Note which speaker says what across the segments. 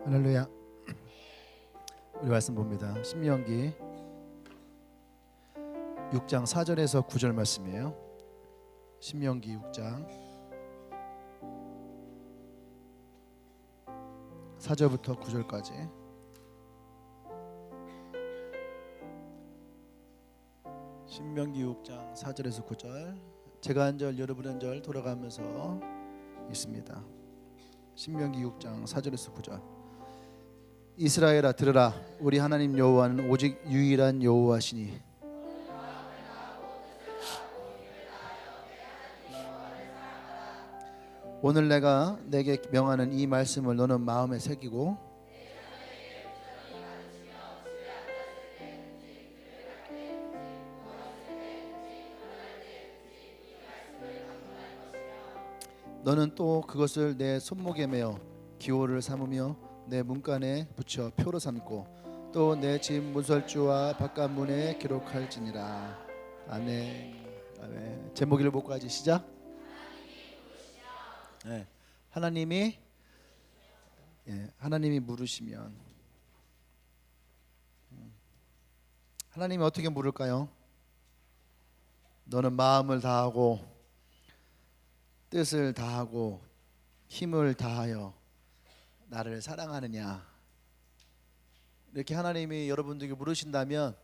Speaker 1: 할렐루야. 우리 말씀 봅니다. 신명기 6장 4절에서 9절 말씀이에요. 신명기 6장 4절부터 9절까지. 신명기 6장 4절에서 9절. 제가 한 절 여러분 한 절 돌아가면서 있습니다. 신명기 6장 4절에서 9절. 이스라엘아 들으라. 우리 하나님 여호와는 오직 유일한 여호와시니 오늘 내가 내게 명하는 이 말씀을 너는 마음에 새기고 너는 또 그것을 내 손목에 매어 기호를 삼으며 내 문간에 붙여 표로 삼고 또 내 집 문설주와 바깥문에 기록할지니라. 아멘. 아멘. 제목 읽어볼까지 시작. 네. 하나님이 물으시면 하나님이 어떻게 물을까요? 너는 마음을 다하고 뜻을 다하고 힘을 다하여 나를 사랑하느냐? 이렇게 하나님이 여러분들에게 물으신다면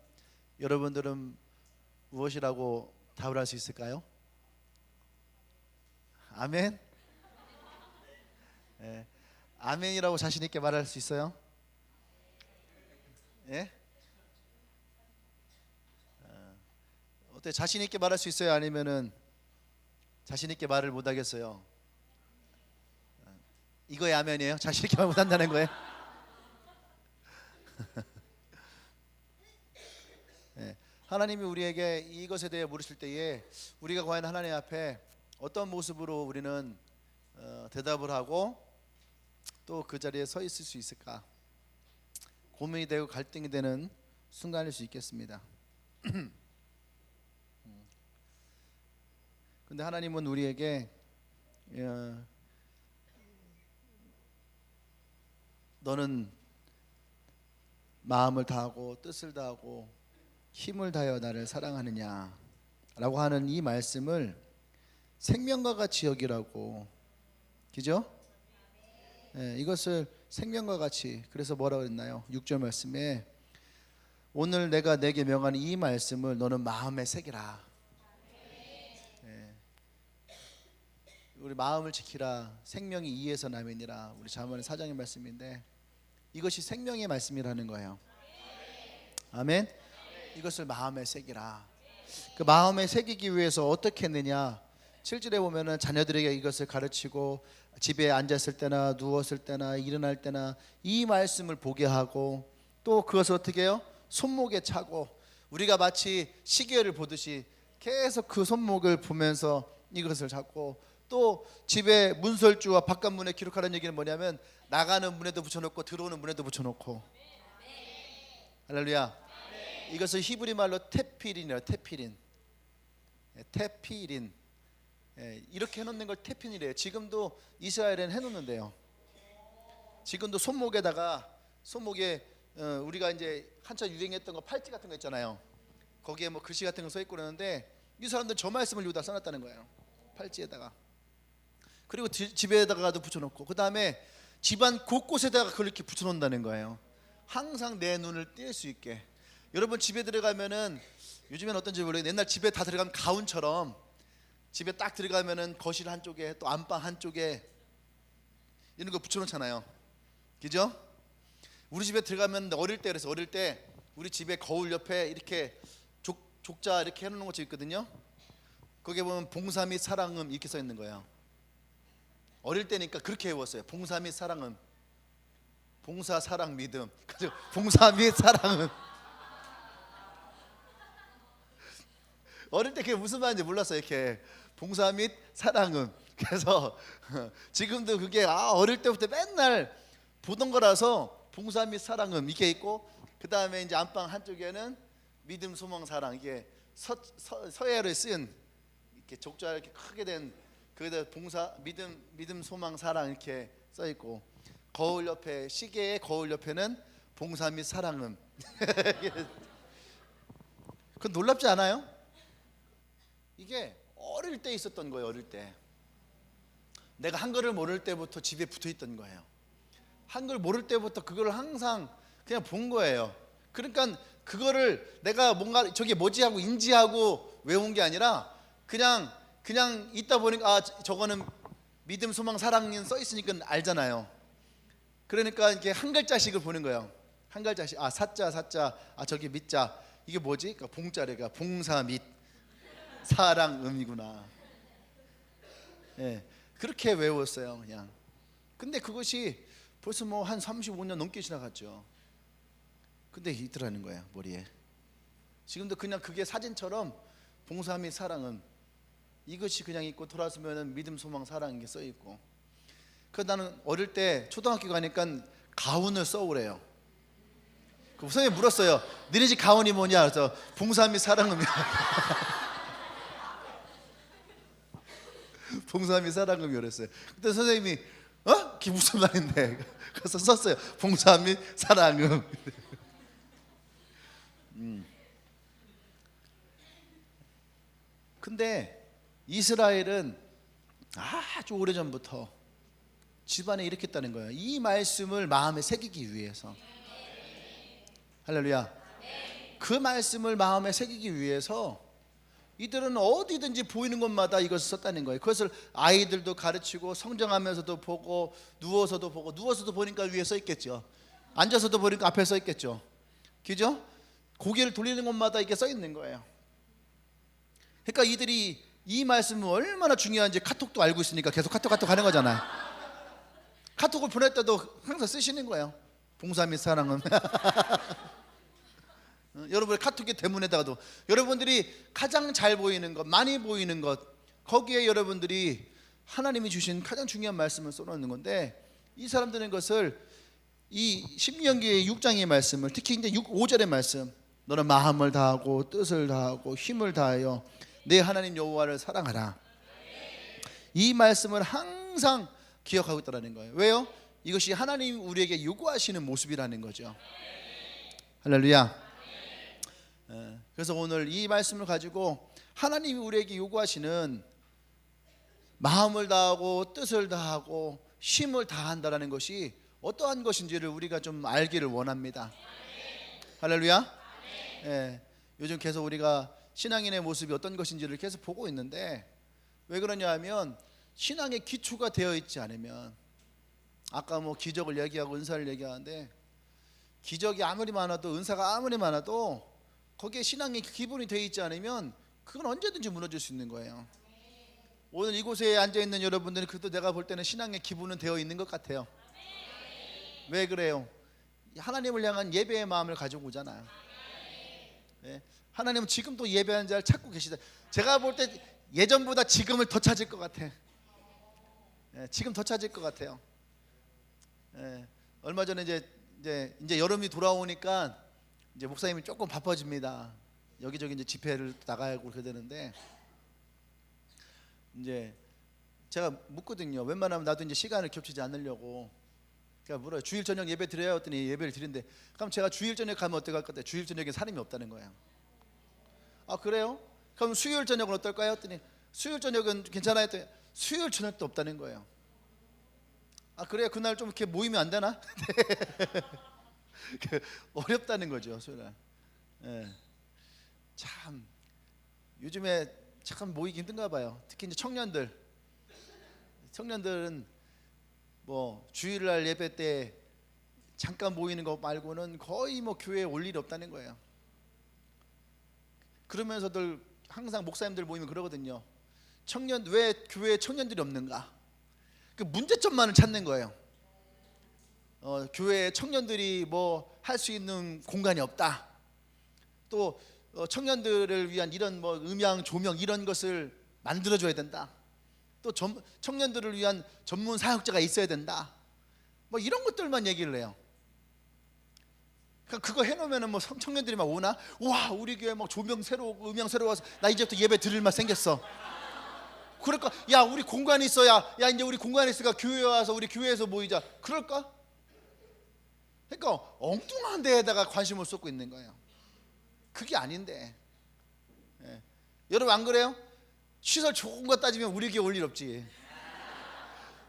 Speaker 1: 여러분들은 무엇이라고 답을 할 수 있을까요? 아멘? 예. 아멘이라고 자신 있게 말할 수 있어요? 예? 어때? 자신 있게 말할 수 있어요? 아니면은 자신 있게 말을 못 하겠어요? 이거에 아멘이에요? 자신 있게 말 못 한다는 거예요? 네. 하나님이 우리에게 이것에 대해 물으실 때에 우리가 과연 하나님 앞에 어떤 모습으로 우리는 대답을 하고 또 그 자리에 서 있을 수 있을까? 고민이 되고 갈등이 되는 순간일 수 있겠습니다. 근데 하나님은 우리에게 너는 마음을 다하고 뜻을 다하고 힘을 다하여 나를 사랑하느냐 라고 하는 이 말씀을 생명과 같이 여기라고. 그죠? 이것을 생명과 같이. 그래서 뭐라고 했나요? 6절 말씀에 오늘 내가 내게 명하는 이 말씀을 너는 마음에 새기라. 우리 마음을 지키라. 생명이 이에서 나매니라. 우리 잠언 4장의 말씀인데 이것이 생명의 말씀이라는 거예요. 아멘. 이것을 마음에 새기라. 그 마음에 새기기 위해서 어떻게 했느냐? 7절에 보면은 자녀들에게 이것을 가르치고 집에 앉았을 때나 누웠을 때나 일어날 때나 이 말씀을 보게 하고 또 그것을 어떻게 해요? 손목에 차고 우리가 마치 시계를 보듯이 계속 그 손목을 보면서 이것을 잡고 또 집에 문설주와 바깥문에 기록하라는 얘기는 뭐냐면 나가는 문에도 붙여놓고 들어오는 문에도 붙여놓고. 할렐루야. 이것을 히브리 말로 테필인이에요. 테필인. 이렇게 해놓는 걸 테필이래요. 지금도 이스라엘에는 해놓는데요. 지금도 손목에 우리가 이제 한참 유행했던 거 팔찌 같은 거 있잖아요. 거기에 뭐 글씨 같은 거 써 있고 그러는데 이 사람들 저 말씀을 여기다 써놨다는 거예요. 팔찌에다가. 그리고 집에다가도 붙여놓고 그 다음에 집안 곳곳에다가 그렇게 붙여놓는다는 거예요. 항상 내 눈을 뗄 수 있게. 여러분 집에 들어가면은 요즘엔 어떤지 모르겠는데 옛날 집에 다 들어가면 가훈처럼 집에 딱 들어가면은 거실 한쪽에 또 안방 한쪽에 이런 거 붙여놓잖아요. 그죠? 우리 집에 들어가면 어릴 때 그래서 어릴 때 우리 집에 거울 옆에 이렇게 족자 이렇게 해놓는 것도 있거든요. 거기에 보면 봉사 및 사랑음 이렇게 써 있는 거예요. 어릴 때니까 그렇게 외웠어요. 봉사 및 사랑음. 봉사 사랑 믿음. 그래서 봉사 및 사랑음. 어릴 때 그게 무슨 말인지 몰랐어요. 이렇게 봉사 및 사랑음. 그래서 지금도 그게 어릴 때부터 맨날 보던 거라서 봉사 및 사랑음 이게 있고 그 다음에 이제 안방 한쪽에는 믿음 소망 사랑 이게 서예로 쓴 이렇게 족자 이렇게 크게 된 거기다 봉사 믿음 소망 사랑 이렇게 써 있고 거울 옆에 시계의 거울 옆에는 봉사 및 사랑음. 그건 놀랍지 않아요? 이게 어릴 때 있었던 거예요. 어릴 때 내가 한글을 모를 때부터 집에 붙어 있던 거예요. 한글 모를 때부터 그걸 항상 그냥 본 거예요. 그러니까 그거를 내가 뭔가 저게 뭐지 하고 인지하고 외운 게 아니라 그냥 있다 보니까 아 저거는 믿음 소망 사랑인 써 있으니까 알잖아요. 그러니까 이렇게 한 글자씩을 보는 거예요. 한 글자씩. 아 사자 아 저기 밑자 이게 뭐지? 그러니까 봉자래가 봉사 및 사랑음이구나. 예, 그렇게 외웠어요 그냥. 근데 그것이 벌써 뭐 한 35년 넘게 지나갔죠. 근데 있더라는 거예요 머리에. 지금도 그냥 그게 사진처럼 봉사 및 사랑은 이것이 그냥 있고 돌아서면은 믿음 소망 사랑 게 써 있고. 그 나는 어릴 때 초등학교 가니까 가운을 써오래요. 그 선생님 물었어요. 너네 집 가운이 뭐냐? 그래서 봉사 및 사랑음이야. 봉사 및 사랑음이 그랬어요. 그때 선생님이 그게 무슨 말인데? 그래서 썼어요. 봉사 및 사랑음. 근데 이스라엘은 아주 오래전부터 집안에 일으켰다는 거예요. 이 말씀을 마음에 새기기 위해서. 할렐루야. 그 말씀을 마음에 새기기 위해서 이들은 어디든지 보이는 곳마다 이것을 썼다는 거예요. 그것을 아이들도 가르치고 성장하면서도 보고 누워서도 보고, 누워서도 보니까 위에 써 있겠죠. 앉아서도 보니까 앞에 써 있겠죠. 그죠? 고개를 돌리는 곳마다 이게 써 있는 거예요. 그러니까 이들이 이 말씀은 얼마나 중요한지 카톡도 알고 있으니까 계속 카톡 하는 거잖아요. 카톡을 보낼 때도 항상 쓰시는 거예요. 봉사 및 사랑은. 여러분의 카톡의 대문에다가도 여러분들이 가장 잘 보이는 것, 많이 보이는 것, 거기에 여러분들이 하나님이 주신 가장 중요한 말씀을 써놓는 건데, 이 사람들은 것을 이 신명기의 6장의 말씀을, 특히 이제 5절의 말씀, 너는 마음을 다하고 뜻을 다하고 힘을 다하여 내 하나님 여호와를 사랑하라, 이 말씀을 항상 기억하고 있다는 거예요. 왜요? 이것이 하나님이 우리에게 요구하시는 모습이라는 거죠. 할렐루야. 그래서 오늘 이 말씀을 가지고 하나님이 우리에게 요구하시는 마음을 다하고 뜻을 다하고 힘을 다한다라는 것이 어떠한 것인지를 우리가 좀 알기를 원합니다. 할렐루야. 요즘 계속 우리가 신앙인의 모습이 어떤 것인지를 계속 보고 있는데, 왜 그러냐 하면 신앙의 기초가 되어 있지 않으면, 아까 뭐 기적을 얘기하고 은사를 얘기하는데, 기적이 아무리 많아도 은사가 아무리 많아도 거기에 신앙의 기본이 되어 있지 않으면 그건 언제든지 무너질 수 있는 거예요. 오늘 이곳에 앉아있는 여러분들은 그래도 내가 볼 때는 신앙의 기본은 되어 있는 것 같아요. 왜 그래요? 하나님을 향한 예배의 마음을 가지고 오잖아요. 하나님은 지금도 예배하는 자를 찾고 계시다. 제가 볼 때 예전보다 지금을 더 찾을 것 같아. 지금 더 찾을 것 같아요. 얼마 전에 이제 여름이 돌아오니까 이제 목사님이 조금 바빠집니다. 여기저기 이제 집회를 나가고 그렇게 되는데, 이제 제가 묻거든요. 웬만하면 나도 이제 시간을 겹치지 않으려고. 그러니까 물어요. 주일 저녁 예배 드려요? 했더니 예배를 드린대. 그럼 제가 주일 저녁 가면 어떨 것 같아요? 주일 저녁에 사람이 없다는 거예요. 아 그래요? 그럼 수요일 저녁은 어떨까요? 했더니 수요일 저녁은 괜찮아요? 했더니 수요일 저녁도 없다는 거예요. 아 그래요? 그날 좀 이렇게 모이면 안 되나? 어렵다는 거죠. 수요일. 참 요즘에 참 모이기 힘든가 봐요. 특히 이제 청년들은 뭐 주일날 예배 때 잠깐 모이는 거 말고는 거의 뭐 교회에 올 일이 없다는 거예요. 그러면서들 항상 목사님들 모이면 그러거든요. 왜 교회에 청년들이 없는가? 그 문제점만을 찾는 거예요. 교회에 청년들이 뭐 할 수 있는 공간이 없다. 또 청년들을 위한 이런 뭐 음향, 조명 이런 것을 만들어줘야 된다. 또 청년들을 위한 전문 사역자가 있어야 된다. 뭐 이런 것들만 얘기를 해요. 그러니까 그거 해놓으면은 뭐 청년들이 막 오나? 와 우리 교회 막 조명 새로 오고 음향 새로 와서 나 이제부터 예배 드릴 만 생겼어. 그럴까? 야 우리 공간이 있어야 야 이제 우리 공간이 있으니까 교회에 와서 우리 교회에서 모이자. 그럴까? 그러니까 엉뚱한 데에다가 관심을 쏟고 있는 거예요. 그게 아닌데. 예. 여러분 안 그래요? 시설 좋은 거 따지면 우리 교회 올 일 없지.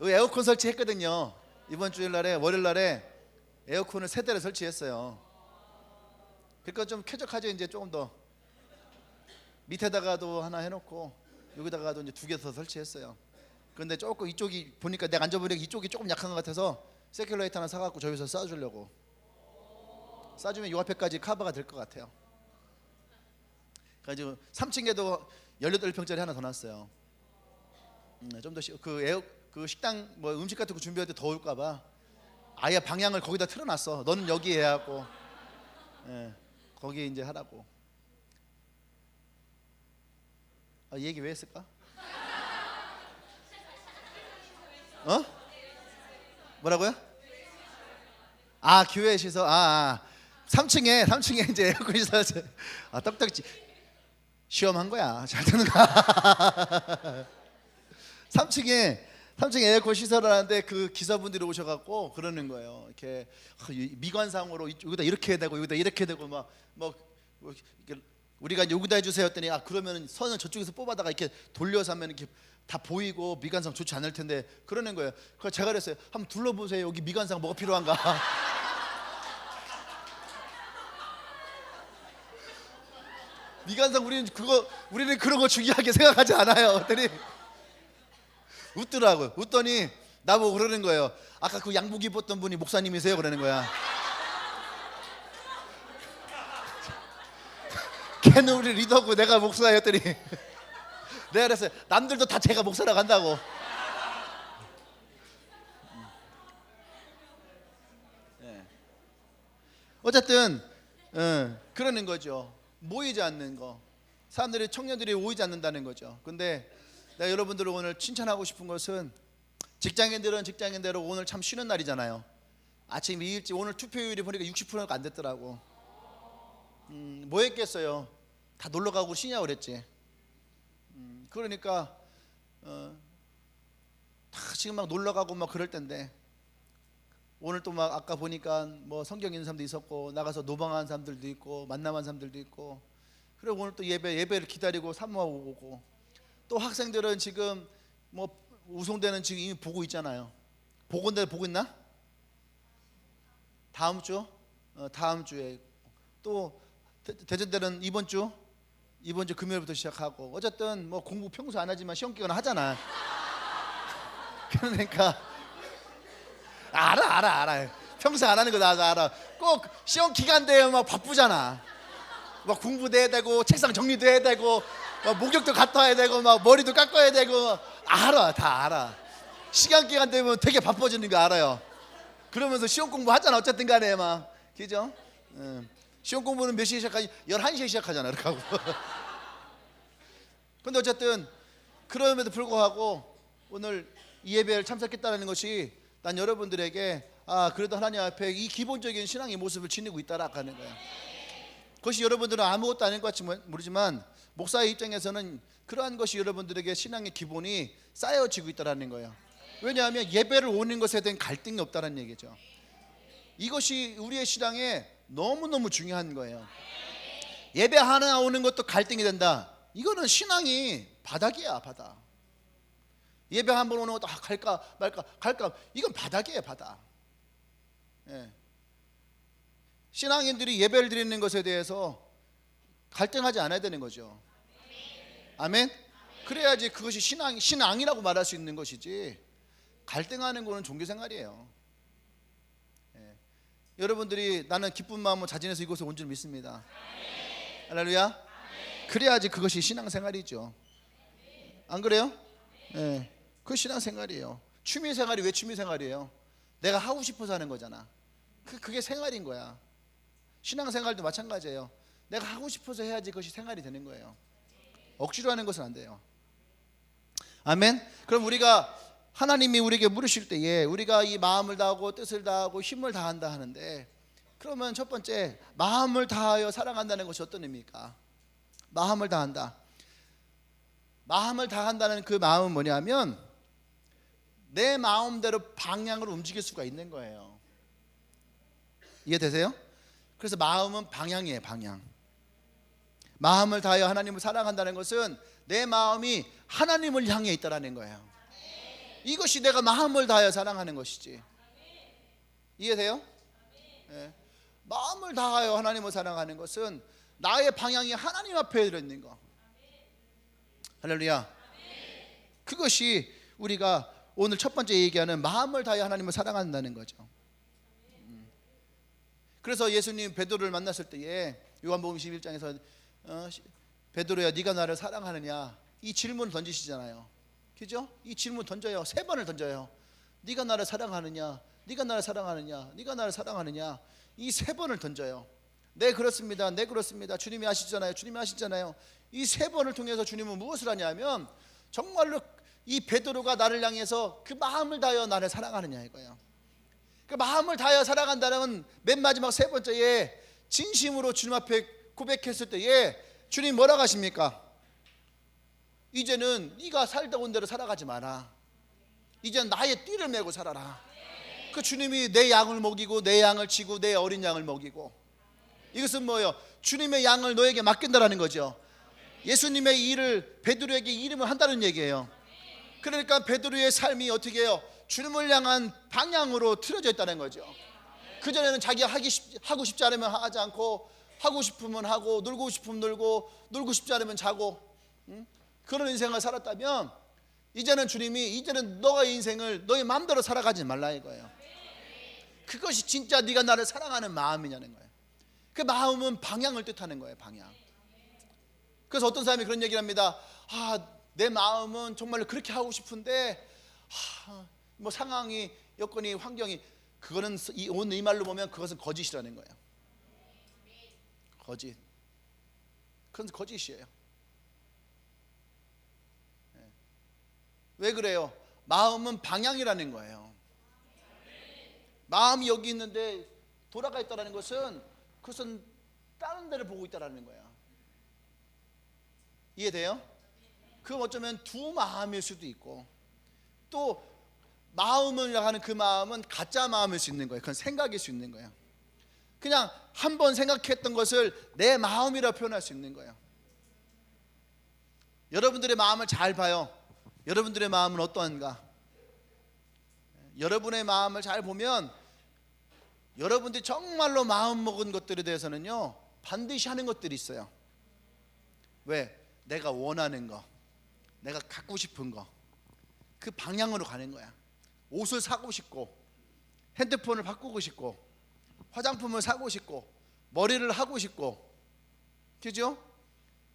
Speaker 1: 에어컨 설치했거든요. 이번 주일날에 월요일날에 에어컨을 3대를 설치했어요. 그러니까 좀 쾌적하죠. 이제 조금 더 밑에다가도 하나 해놓고 여기다가도 이제 2개 더 설치했어요. 그런데 조금 이쪽이 보니까 내가 앉아보니까 이쪽이 조금 약한 것 같아서 세큘레이터 하나 사갖고 저기서 쏴주려고. 쏴주면 요 앞에까지 커버가 될 것 같아요. 그래가지고 3층에도 18평짜리 하나 더 놨어요. 좀 더 그 식당 뭐 음식 같은 거 준비할 때 더울까봐 아예 방향을 거기다 틀어놨어. 너는 여기 해갖고. 예, 거기 이제 하라고. 이 얘기 왜 했을까? 뭐라고요? 교회 시설. 3층에 이제 에어컨 시설. 떡떡지. 시험한 거야. 잘 되는 거야. 3층에 에어컨 시설을 하는데 그 기사분들이 오셔갖고 그러는 거예요. 이렇게 미관상으로 여기다 이렇게 되고 여기다 이렇게 되고 막 우리가 여기다 해주세요 했더니 그러면 선을 저쪽에서 뽑아다가 이렇게 돌려서 하면 이렇게 다 보이고 미관상 좋지 않을 텐데 그러는 거예요. 그래서 제가 그랬어요. 한번 둘러보세요. 여기 미관상 뭐가 필요한가? 미관상 우리는 그런 거 중요하게 생각하지 않아요. 그랬더니 웃더라고요. 웃더니 나보고 그러는 거예요. 아까 그 양복 입었던 분이 목사님이세요? 그러는 거야. 걔는 우리 리더고 내가 목사였더니 내가 그랬어요. 남들도 다 제가 목사라고 한다고. 어쨌든 그러는 거죠. 모이지 않는 거. 사람들이 청년들이 모이지 않는다는 거죠. 근데 내가 여러분들을 오늘 칭찬하고 싶은 것은 직장인들은 직장인대로 오늘 참 쉬는 날이잖아요. 아침 일찍 오늘 투표율이 보니까 60%가 안 됐더라고. 뭐 했겠어요? 다 놀러 가고 쉬냐고 그랬지. 그러니까 다 지금 막 놀러 가고 막 그럴 텐데 오늘 또 막 아까 보니까 뭐 성경 있는 사람도 있었고 나가서 노방한 사람들도 있고 만남한 사람들도 있고 그리고 오늘 또 예배를 기다리고 사모하고 오고 또 학생들은 지금 뭐 우송대는 지금 이미 보고 있잖아요. 보건대 보고 있나? 다음 주? 다음 주에 또 대전대는 이번 주 금요일부터 시작하고 어쨌든 뭐 공부 평소 안 하지만 시험 기간 하잖아. 그러니까 알아. 평소 안 하는 거 나도 알아. 꼭 시험 기간 되면 막 바쁘잖아. 막 공부도 해야 되고 책상 정리도 해야 되고 막 목욕도 갔다 와야 되고 막 머리도 깎아야 되고 다 알아. 시간 기간 되면 되게 바빠지는 거 알아요. 그러면서 시험 공부 하잖아. 어쨌든 간에 막 그죠? 시험 공부는 몇 시에 시작하지? 11시에 시작하잖아. 이렇게 하고. 근데 어쨌든 그럼에도 불구하고 오늘 이 예배를 참석했다는 것이 난 여러분들에게 그래도 하나님 앞에 이 기본적인 신앙의 모습을 지니고 있다라 하는 거야. 그것이 여러분들은 아무것도 아닌 것 같이 모르지만 목사의 입장에서는 그러한 것이 여러분들에게 신앙의 기본이 쌓여지고 있다는 거예요. 왜냐하면 예배를 오는 것에 대한 갈등이 없다는 얘기죠. 이것이 우리의 신앙에 너무너무 중요한 거예요. 예배 하나 오는 것도 갈등이 된다. 이거는 신앙이 바닥이야, 바닥. 예배 한 번 오는 것도 갈까 말까 이건 바닥이에요, 바닥. 신앙인들이 예배를 드리는 것에 대해서 갈등하지 않아야 되는 거죠. 아멘. 그래야지 그것이 신앙이라고 말할 수 있는 것이지 갈등하는 거는 종교생활이에요. 여러분들이 나는 기쁜 마음으로 자진해서 이곳에 온 줄 믿습니다. 할렐루야. 그래야지 그것이 신앙생활이죠. 안 그래요? 그 신앙생활이에요. 취미생활이 왜 취미생활이에요? 내가 하고 싶어서 하는 거잖아. 그게 생활인 거야. 신앙생활도 마찬가지예요. 내가 하고 싶어서 해야지 그것이 생활이 되는 거예요. 억지로 하는 것은 안 돼요. 아멘. 그럼 우리가 하나님이 우리에게 물으실 때에 우리가 이 마음을 다하고 뜻을 다하고 힘을 다한다 하는데 그러면 첫 번째 마음을 다하여 사랑한다는 것이 어떤 의미입니까? 마음을 다한다. 마음을 다한다는 그 마음은 뭐냐면 내 마음대로 방향을 움직일 수가 있는 거예요. 이해되세요? 그래서 마음은 방향이에요. 방향. 마음을 다하여 하나님을 사랑한다는 것은 내 마음이 하나님을 향해 있다라는 거예요. 이것이 내가 마음을 다하여 사랑하는 것이지. 이해돼요? 네. 마음을 다하여 하나님을 사랑하는 것은 나의 방향이 하나님 앞에 들어있는 거. 할렐루야. 그것이 우리가 오늘 첫 번째 얘기하는 마음을 다하여 하나님을 사랑한다는 거죠. 그래서 예수님 베드로를 만났을 때에 요한복음 21장에서 베드로야 네가 나를 사랑하느냐 이 질문을 던지시잖아요. 그죠? 이 질문 던져요. 3번을 던져요. 네가 나를 사랑하느냐, 네가 나를 사랑하느냐, 네가 나를 사랑하느냐, 이 3번을 던져요. 네 그렇습니다, 네 그렇습니다, 주님이 아시잖아요, 주님이 아시잖아요. 이 3번을 통해서 주님은 무엇을 하냐면 정말로 이 베드로가 나를 향해서 그 마음을 다하여 나를 사랑하느냐 이거예요. 그 마음을 다하여 사랑한다는 맨 마지막 3번째에 진심으로 주님 앞에 고백했을 때에 주님 뭐라고 하십니까? 이제는 네가 살다 온 대로 살아가지 마라. 이제는 나의 띠를 메고 살아라. 그 주님이 내 양을 먹이고 내 양을 치고 내 어린 양을 먹이고, 이것은 뭐예요? 주님의 양을 너에게 맡긴다라는 거죠. 예수님의 일을 베드로에게 이름을 한다는 얘기예요. 그러니까 베드로의 삶이 어떻게 해요? 주님을 향한 방향으로 틀어져 있다는 거죠. 그전에는 자기가 하고 싶지 않으면 하지 않고, 하고 싶으면 하고, 놀고 싶으면 놀고, 놀고 싶지 않으면 자고, 그런 인생을 살았다면 이제는 주님이 이제는 너의 인생을 너의 마음대로 살아가지 말라 이거예요. 그것이 진짜 네가 나를 사랑하는 마음이냐는 거예요. 그 마음은 방향을 뜻하는 거예요. 방향. 그래서 어떤 사람이 그런 얘기를 합니다. 내 마음은 정말로 그렇게 하고 싶은데 뭐 상황이, 여건이, 환경이, 그거는 오늘 이 말로 보면 그것은 거짓이라는 거예요. 거짓. 그건 거짓이에요. 왜 그래요? 마음은 방향이라는 거예요. 마음이 여기 있는데 돌아가 있다는 것은 그것은 다른 데를 보고 있다는 거야. 이해돼요? 그럼 어쩌면 두 마음일 수도 있고, 또 마음을 하는 그 마음은 가짜 마음일 수 있는 거예요. 그건 생각일 수 있는 거예요. 그냥 한번 생각했던 것을 내 마음이라 표현할 수 있는 거예요. 여러분들의 마음을 잘 봐요. 여러분들의 마음은 어떠한가? 여러분의 마음을 잘 보면 여러분들이 정말로 마음 먹은 것들에 대해서는요 반드시 하는 것들이 있어요. 왜? 내가 원하는 거, 내가 갖고 싶은 거, 그 방향으로 가는 거야. 옷을 사고 싶고, 핸드폰을 바꾸고 싶고, 화장품을 사고 싶고, 머리를 하고 싶고, 그죠?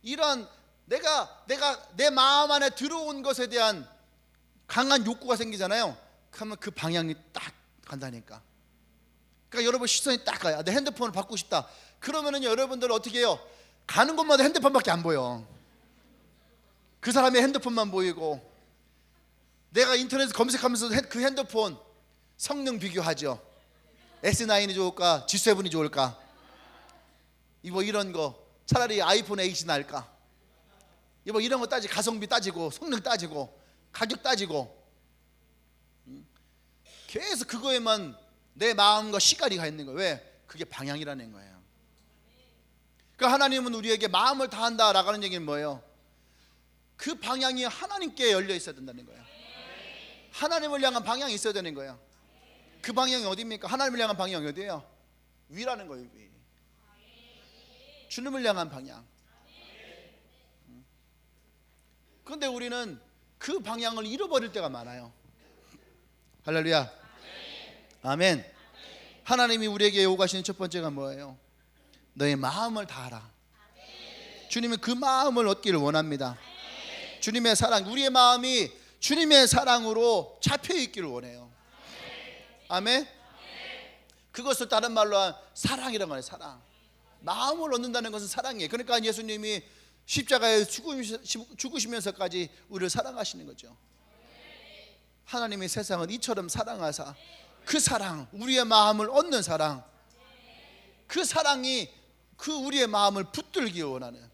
Speaker 1: 이런 내가 내 마음 안에 들어온 것에 대한 강한 욕구가 생기잖아요. 그러면 그 방향이 딱 간다니까. 그러니까 여러분 시선이 딱 가요. 내 핸드폰을 바꾸고 싶다. 그러면은 여러분들은 어떻게 해요? 가는 곳마다 핸드폰밖에 안 보여. 그 사람의 핸드폰만 보이고, 내가 인터넷 검색하면서 그 핸드폰 성능 비교하죠. S9이 좋을까? G7이 좋을까? 뭐 이런 거, 차라리 아이폰 8이 나을까? 뭐 이런 거 따지고, 가성비 따지고, 성능 따지고, 가격 따지고, 계속 그거에만 내 마음과 시간이 가 있는 거예요. 왜? 그게 방향이라는 거예요. 그러니까 하나님은 우리에게 마음을 다한다라고 하는 얘기는 뭐예요? 그 방향이 하나님께 열려 있어야 된다는 거예요. 하나님을 향한 방향이 있어야 되는 거예요. 그 방향이 어디입니까? 하나님을 향한 방향이 어디예요? 위라는 거예요. 위. 주님을 향한 방향. 그런데 우리는 그 방향을 잃어버릴 때가 많아요. 할렐루야. 아멘. 하나님이 우리에게 요구하시는 첫 번째가 뭐예요? 너의 마음을 다하라. 주님은 그 마음을 얻기를 원합니다. 주님의 사랑, 우리의 마음이 주님의 사랑으로 잡혀 있기를 원해요. 아멘. 그것을 다른 말로 사랑이라고 해요. 사랑. 마음을 얻는다는 것은 사랑이에요. 그러니까 예수님이 십자가에 죽으시면서까지 우리를 사랑하시는 거죠. 하나님의 세상을 이처럼 사랑하사, 그 사랑, 우리의 마음을 얻는 사랑, 그 사랑이 그 우리의 마음을 붙들기 원하는.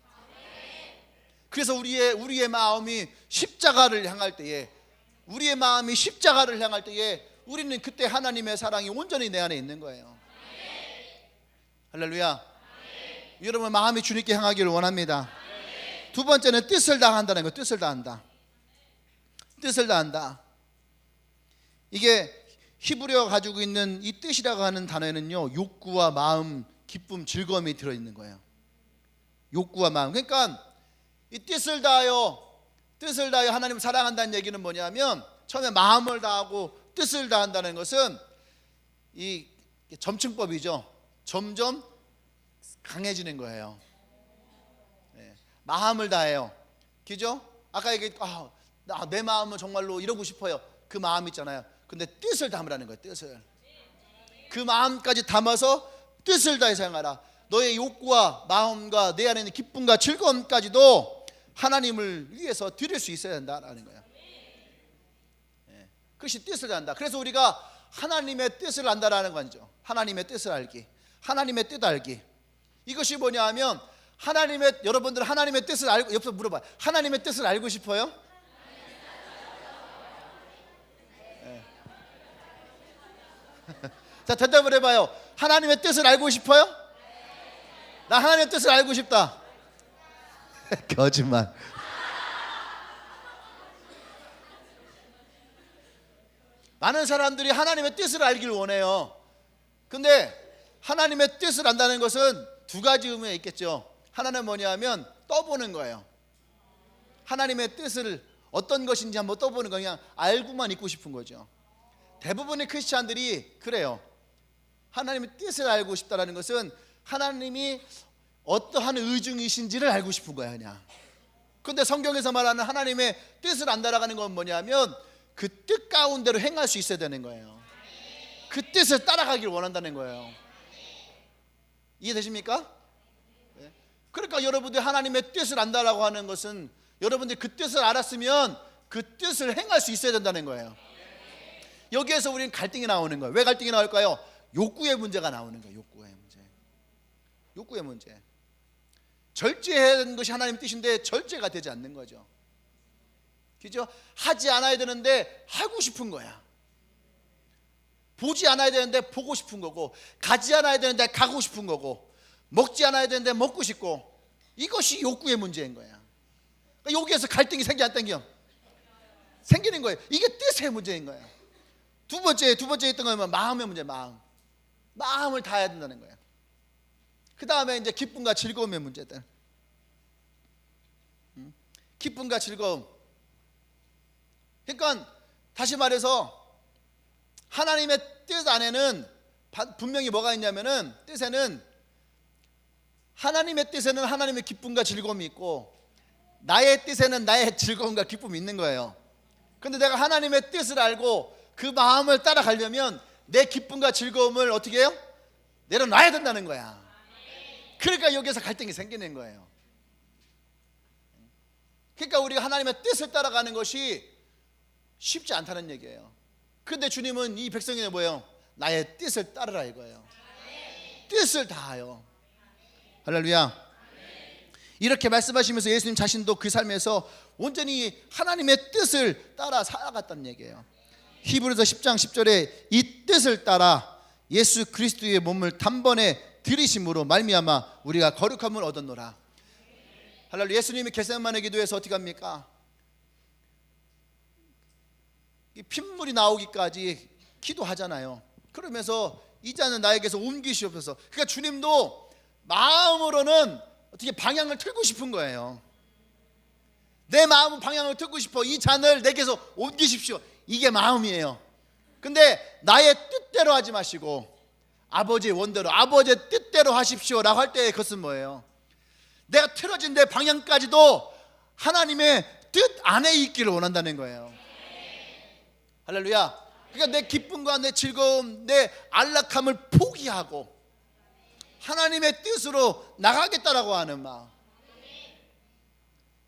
Speaker 1: 그래서 우리의 마음이 십자가를 향할 때에, 우리의 마음이 십자가를 향할 때에 우리는 그때 하나님의 사랑이 온전히 내 안에 있는 거예요. 할렐루야. 여러분 마음이 주님께 향하기를 원합니다. 두 번째는 뜻을 다한다는 거. 뜻을 다한다. 뜻을 다한다. 이게 히브리어가 가지고 있는 이 뜻이라고 하는 단어에는요, 욕구와 마음, 기쁨, 즐거움이 들어있는 거예요. 욕구와 마음. 그러니까 이 뜻을 다하여 하나님을 사랑한다는 얘기는 뭐냐면, 처음에 마음을 다하고 뜻을 다한다는 것은 이 점층법이죠. 점점 강해지는 거예요. 네. 마음을 다해요. 그죠? 아까 내 마음은 정말로 이러고 싶어요. 그 마음 있잖아요. 근데 뜻을 담으라는 거예요. 뜻을. 그 마음까지 담아서 뜻을 다해서 행하라. 너의 욕구와 마음과 내 안에 있는 기쁨과 즐거움까지도 하나님을 위해서 드릴 수 있어야 된다라는 거예요. 네. 그것이 뜻을 한다. 그래서 우리가 하나님의 뜻을 안다라는 거죠. 하나님의 뜻을 알기. 하나님의 뜻 알기. 이것이 뭐냐 하면, 여러분들 하나님의 뜻을 알고, 옆에서 물어봐요. 하나님의 뜻을 알고 싶어요? 네. 자, 대답을 해봐요. 하나님의 뜻을 알고 싶어요? 나 하나님의 뜻을 알고 싶다. 거짓말. 많은 사람들이 하나님의 뜻을 알기를 원해요. 근데 하나님의 뜻을 안다는 것은 두 가지 의미가 있겠죠. 하나는 뭐냐면 떠보는 거예요. 하나님의 뜻을 어떤 것인지 한번 떠보는 거, 그냥 알고만 있고 싶은 거죠. 대부분의 크리스찬들이 그래요. 하나님의 뜻을 알고 싶다는 것은 하나님이 어떠한 의중이신지를 알고 싶은 거야, 그냥. 근데 성경에서 말하는 하나님의 뜻을 안다라는 건 뭐냐면 그 뜻 가운데로 행할 수 있어야 되는 거예요. 그 뜻을 따라가길 원한다는 거예요. 이해되십니까? 네. 그러니까 여러분들이 하나님의 뜻을 안다라고 하는 것은 여러분들이 그 뜻을 알았으면 그 뜻을 행할 수 있어야 된다는 거예요. 여기에서 우리는 갈등이 나오는 거예요. 왜 갈등이 나올까요? 욕구의 문제가 나오는 거예요. 욕구의 문제. 절제해야 되는 것이 하나님의 뜻인데 절제가 되지 않는 거죠. 그죠? 하지 않아야 되는데 하고 싶은 거야. 보지 않아야 되는데 보고 싶은 거고, 가지 않아야 되는데 가고 싶은 거고, 먹지 않아야 되는데 먹고 싶고, 이것이 욕구의 문제인 거야. 그러니까 여기에서 갈등이 생겨 안 생겨? 생기는 거예요. 이게 뜻의 문제인 거야. 두 번째 있던 거는 마음의 문제. 마음을 다해야 된다는 거야. 그 다음에 이제 기쁨과 즐거움의 문제들. 기쁨과 즐거움. 그러니까 다시 말해서 하나님의 뜻 안에는 분명히 뭐가 있냐면은, 하나님의 뜻에는 하나님의 기쁨과 즐거움이 있고, 나의 뜻에는 나의 즐거움과 기쁨이 있는 거예요. 근데 내가 하나님의 뜻을 알고 그 마음을 따라가려면 내 기쁨과 즐거움을 어떻게 해요? 내려놔야 된다는 거야. 그러니까 여기서 갈등이 생기는 거예요. 그러니까 우리가 하나님의 뜻을 따라가는 것이 쉽지 않다는 얘기예요. 근데 주님은 이 백성에게 뭐예요? 나의 뜻을 따르라 이거예요. 뜻을 다하여. 할렐루야. 이렇게 말씀하시면서 예수님 자신도 그 삶에서 온전히 하나님의 뜻을 따라 살아갔다는 얘기예요. 히브리서 10장 10절에 이 뜻을 따라 예수 그리스도의 몸을 단번에 들이심으로 말미암아 우리가 거룩함을 얻었노라. 할렐루야. 예수님이 겟세마네 기도에서 어떻게 합니까? 핏물이 나오기까지 기도하잖아요. 그러면서 이 잔은 나에게서 옮기시옵소서. 그러니까 주님도 마음으로는 어떻게 방향을 틀고 싶은 거예요. 내 마음은 방향을 틀고 싶어. 이 잔을 내게서 옮기십시오. 이게 마음이에요. 근데 나의 뜻대로 하지 마시고 아버지의 원대로, 아버지의 뜻대로 하십시오 라고 할 때 그것은 뭐예요? 내가 틀어진 내 방향까지도 하나님의 뜻 안에 있기를 원한다는 거예요. 할렐루야. 그러니까 내 기쁨과 내 즐거움, 내 안락함을 포기하고 하나님의 뜻으로 나가겠다라고 하는 마음.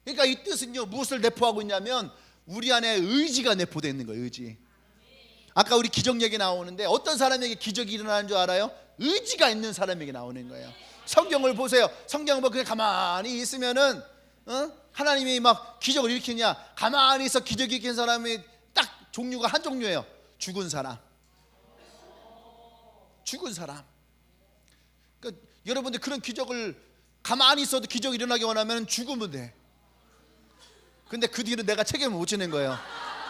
Speaker 1: 그러니까 이 뜻은요, 무엇을 내포하고 있냐면 우리 안에 의지가 내포되어 있는 거예요. 의지. 아까 우리 기적 얘기 나오는데 어떤 사람에게 기적이 일어나는 줄 알아요? 의지가 있는 사람에게 나오는 거예요. 성경을 보세요. 성경을 그냥 가만히 있으면은 하나님이 막 기적을 일으키냐? 가만히 있어 기적을 일으킨 사람이 딱 종류가 한 종류예요. 죽은 사람. 그러니까 여러분들 그런 기적을 가만히 있어도 기적이 일어나기 원하면 죽으면 돼. 근데 그 뒤로 내가 책임을 못 지는 거예요.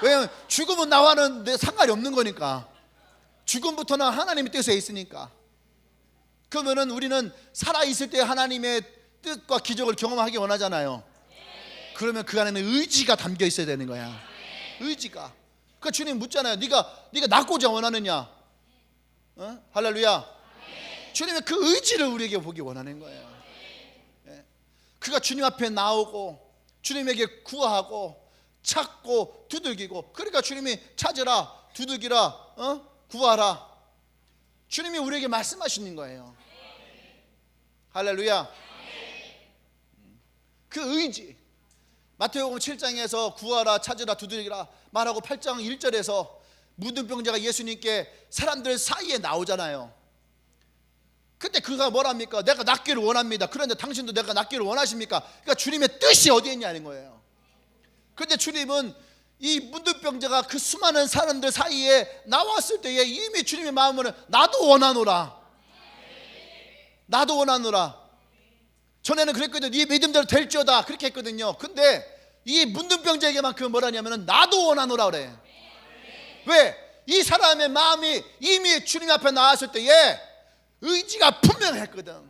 Speaker 1: 왜냐면 죽음은 나와는 내 상관이 없는 거니까. 죽음부터는 하나님의 뜻에 있으니까. 그러면은 우리는 살아있을 때 하나님의 뜻과 기적을 경험하기 원하잖아요. 그러면 그 안에는 의지가 담겨 있어야 되는 거야. 의지가. 그러니까 주님 묻잖아요. 네가 낳고자 원하느냐? 할렐루야. 주님은 그 의지를 우리에게 보기 원하는 거예요. 그가 주님 앞에 나오고 주님에게 구하고 찾고 두들기고, 그러니까 주님이 찾으라, 두들기라, 구하라. 주님이 우리에게 말씀하시는 거예요. 할렐루야. 그 의지. 마태복음 7장에서 구하라, 찾으라, 두들기라 말하고 8장 1절에서 문둥병자가 예수님께 사람들 사이에 나오잖아요. 그때 그가 뭐랍니까? 내가 낫기를 원합니다. 그런데 당신도 내가 낫기를 원하십니까? 그러니까 주님의 뜻이 어디에 있냐는 거예요. 그런데 주님은 이 문둥병자가 그 수많은 사람들 사이에 나왔을 때에 이미 주님의 마음은 나도 원하노라, 나도 원하노라. 전에는 그랬거든요. 네 믿음대로 될지어다 그렇게 했거든요. 근데 이 문둥병자에게만 그 뭐라냐면 나도 원하노라 그래. 왜? 이 사람의 마음이 이미 주님 앞에 나왔을 때에 의지가 분명했거든.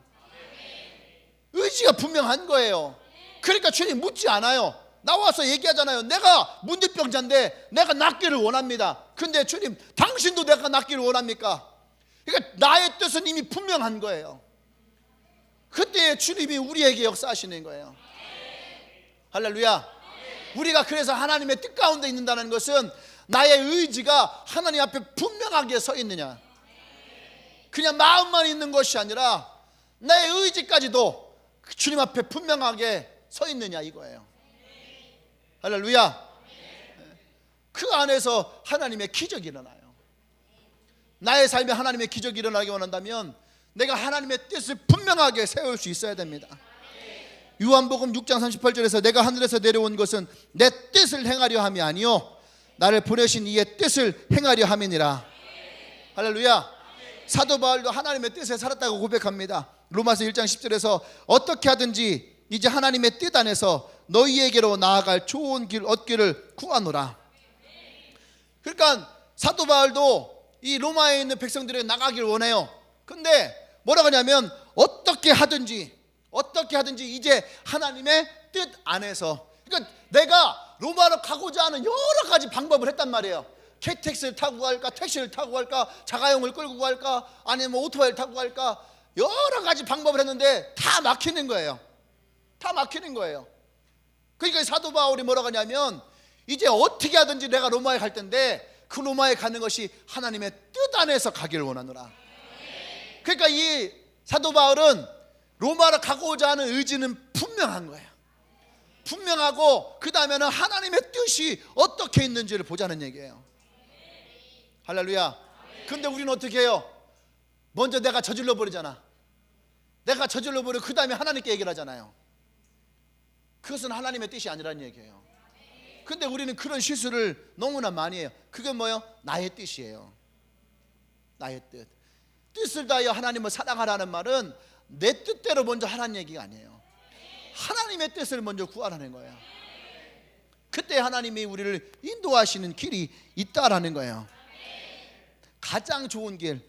Speaker 1: 의지가 분명한 거예요. 그러니까 주님 묻지 않아요. 나와서 얘기하잖아요. 내가 문둥병자인데 내가 낫기를 원합니다. 근데 주님 당신도 내가 낫기를 원합니까? 그러니까 나의 뜻은 이미 분명한 거예요. 그때 주님이 우리에게 역사하시는 거예요. 할렐루야. 우리가 그래서 하나님의 뜻 가운데 있는다는 것은 나의 의지가 하나님 앞에 분명하게 서 있느냐, 그냥 마음만 있는 것이 아니라 나의 의지까지도 주님 앞에 분명하게 서 있느냐 이거예요. 할렐루야. 그 안에서 하나님의 기적이 일어나요. 나의 삶에 하나님의 기적이 일어나기 원한다면 내가 하나님의 뜻을 분명하게 세울 수 있어야 됩니다. 요한복음 6장 38절에서 내가 하늘에서 내려온 것은 내 뜻을 행하려 함이 아니요 나를 보내신 이의 뜻을 행하려 함이니라. 할렐루야. 사도 바울도 하나님의 뜻에 살았다고 고백합니다. 로마서 1장 10절에서 어떻게 하든지 이제 하나님의 뜻 안에서 너희에게로 나아갈 좋은 길 얻기를 구하노라. 그러니까 사도 바울도 이 로마에 있는 백성들에게 나가길 원해요. 근데 뭐라고 하냐면 어떻게 하든지 이제 하나님의 뜻 안에서. 그러니까 내가 로마로 가고자 하는 여러 가지 방법을 했단 말이에요. KTX를 타고 갈까, 택시를 타고 갈까, 자가용을 끌고 갈까, 아니면 오토바이를 타고 갈까, 여러 가지 방법을 했는데 다 막히는 거예요. 다 막히는 거예요. 그러니까 사도 바울이 뭐라고 하냐면 이제 어떻게 하든지 내가 로마에 갈 텐데 그 로마에 가는 것이 하나님의 뜻 안에서 가기를 원하노라. 그러니까 이 사도 바울은 로마로 가고자 하는 의지는 분명한 거예요. 분명하고 그 다음에는 하나님의 뜻이 어떻게 있는지를 보자는 얘기예요. 할렐루야. 근데 우리는 어떻게 해요? 먼저 내가 저질러 버리잖아. 내가 저질러 버리고 그 다음에 하나님께 얘기를 하잖아요. 그것은 하나님의 뜻이 아니라는 얘기예요. 근데 우리는 그런 실수를 너무나 많이 해요. 그게 뭐예요? 나의 뜻이에요. 나의 뜻. 뜻을 다하여 하나님을 사랑하라는 말은 내 뜻대로 먼저 하라는 얘기가 아니에요. 하나님의 뜻을 먼저 구하라는 거예요. 그때 하나님이 우리를 인도하시는 길이 있다라는 거예요. 가장 좋은 길,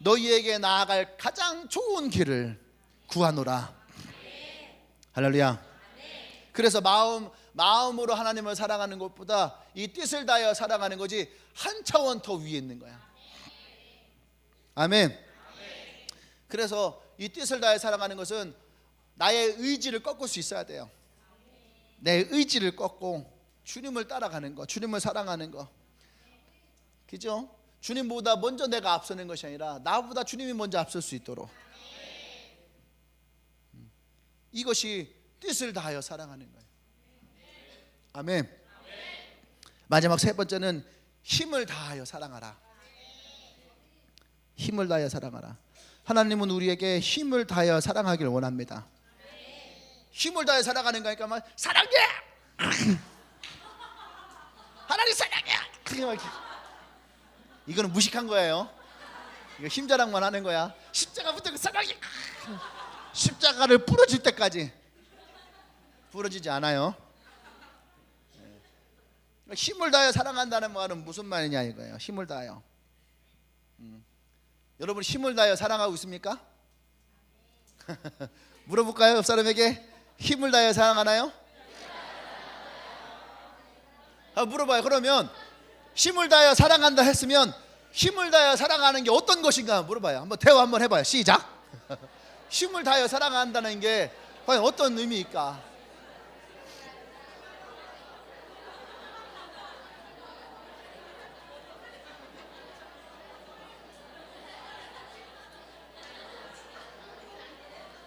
Speaker 1: 너희에게 나아갈 가장 좋은 길을 구하노라. 할렐루야. 그래서 마음으로 하나님을 사랑하는 것보다 이 뜻을 다하여 사랑하는 것이 한 차원 더 위에 있는 거야. 아멘. 그래서 이 뜻을 다하여 사랑하는 것은 나의 의지를 꺾을 수 있어야 돼요. 내 의지를 꺾고 주님을 따라가는 거, 주님을 사랑하는 거. 그죠? 주님보다 먼저 내가 앞서는 것이 아니라 나보다 주님이 먼저 앞설 수 있도록. 이것이 뜻을 다하여 사랑하는 거예요. 아멘. 마지막 세 번째는 힘을 다하여 사랑하라. 힘을 다하여 사랑하라. 하나님은 우리에게 힘을 다하여 사랑하기를 원합니다. 힘을 다하여 살아가는 거니까 막 사랑해! 하나님 사랑해! 이거는 무식한 거예요. 이거 힘자랑만 하는 거야. 십자가 붙들고 사랑해! 십자가를 부러질 때까지. 부러지지 않아요. 힘을 다하여 사랑한다는 말은 무슨 말이냐 이거예요. 힘을 다하여. 여러분 힘을 다하여 사랑하고 있습니까? 물어볼까요? 옆 사람에게 힘을 다하여 사랑하나요? 물어봐요. 그러면 힘을 다하여 사랑한다 했으면 힘을 다하여 사랑하는 게 어떤 것인가 물어봐요. 한번 대화 한번 해봐요. 시작. 힘을 다하여 사랑한다는 게 과연 어떤 의미일까?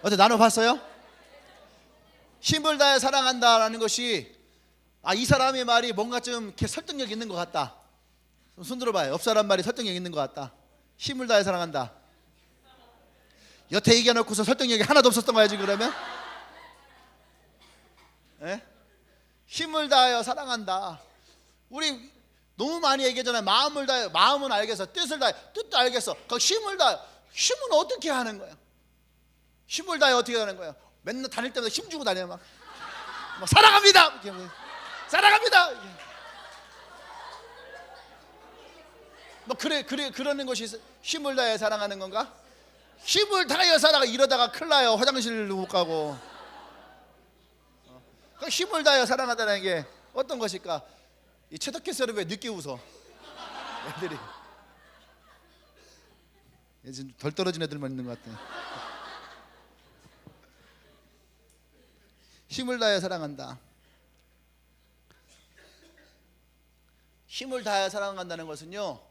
Speaker 1: 어때 나눠봤어요? 힘을 다해 사랑한다라는 것이 이 사람의 말이 뭔가 좀 이렇게 설득력 있는 것 같다. 손 들어봐요. 옆 사람 말이 설득력 있는 것 같다. 힘을 다해 사랑한다. 여태 얘기해놓고서 설득력이 하나도 없었던 거야 지금 그러면? 에? 힘을 다하여 사랑한다. 우리 너무 많이 얘기하잖아요. 마음을 다해. 마음은 알겠어. 뜻을 다해. 뜻도 알겠어. 그 힘을 다해. 힘은 어떻게 하는 거야? 힘을 다해 어떻게 하는 거야? 맨날 다닐 때마다 힘 주고 다녀 막 사랑합니다. 사랑합니다. 뭐 그러는 것이 힘을 다해 사랑하는 건가? 힘을 다해 사랑하 이러다가 큰일 나요. 화장실도 못 가고. 그 힘을 다해 사랑한다는 게 어떤 것일까? 이 최덕기처럼 왜 늦게 웃어? 애들이 지금 덜 떨어진 애들만 있는 것 같아. 힘을 다해 사랑한다. 힘을 다해 사랑한다는 것은요,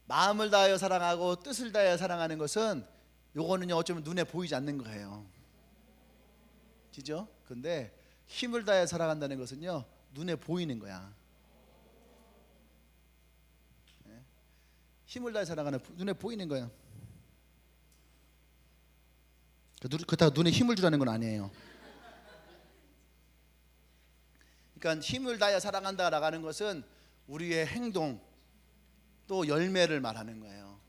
Speaker 1: 마음을 다하여 사랑하고 뜻을 다하여 사랑하는 것은 요거는요 어쩌면 눈에 보이지 않는 거예요. 그죠? 근데 힘을 다해 사랑한다는 것은요 눈에 보이는 거야. 힘을 다해 사랑하는 눈에 보이는 거야. 그렇다고 눈에 힘을 주라는 건 아니에요. 그러니까 힘을 다해 사랑한다라고 하는 것은 우리의 행동 또 열매를 말하는 거예요.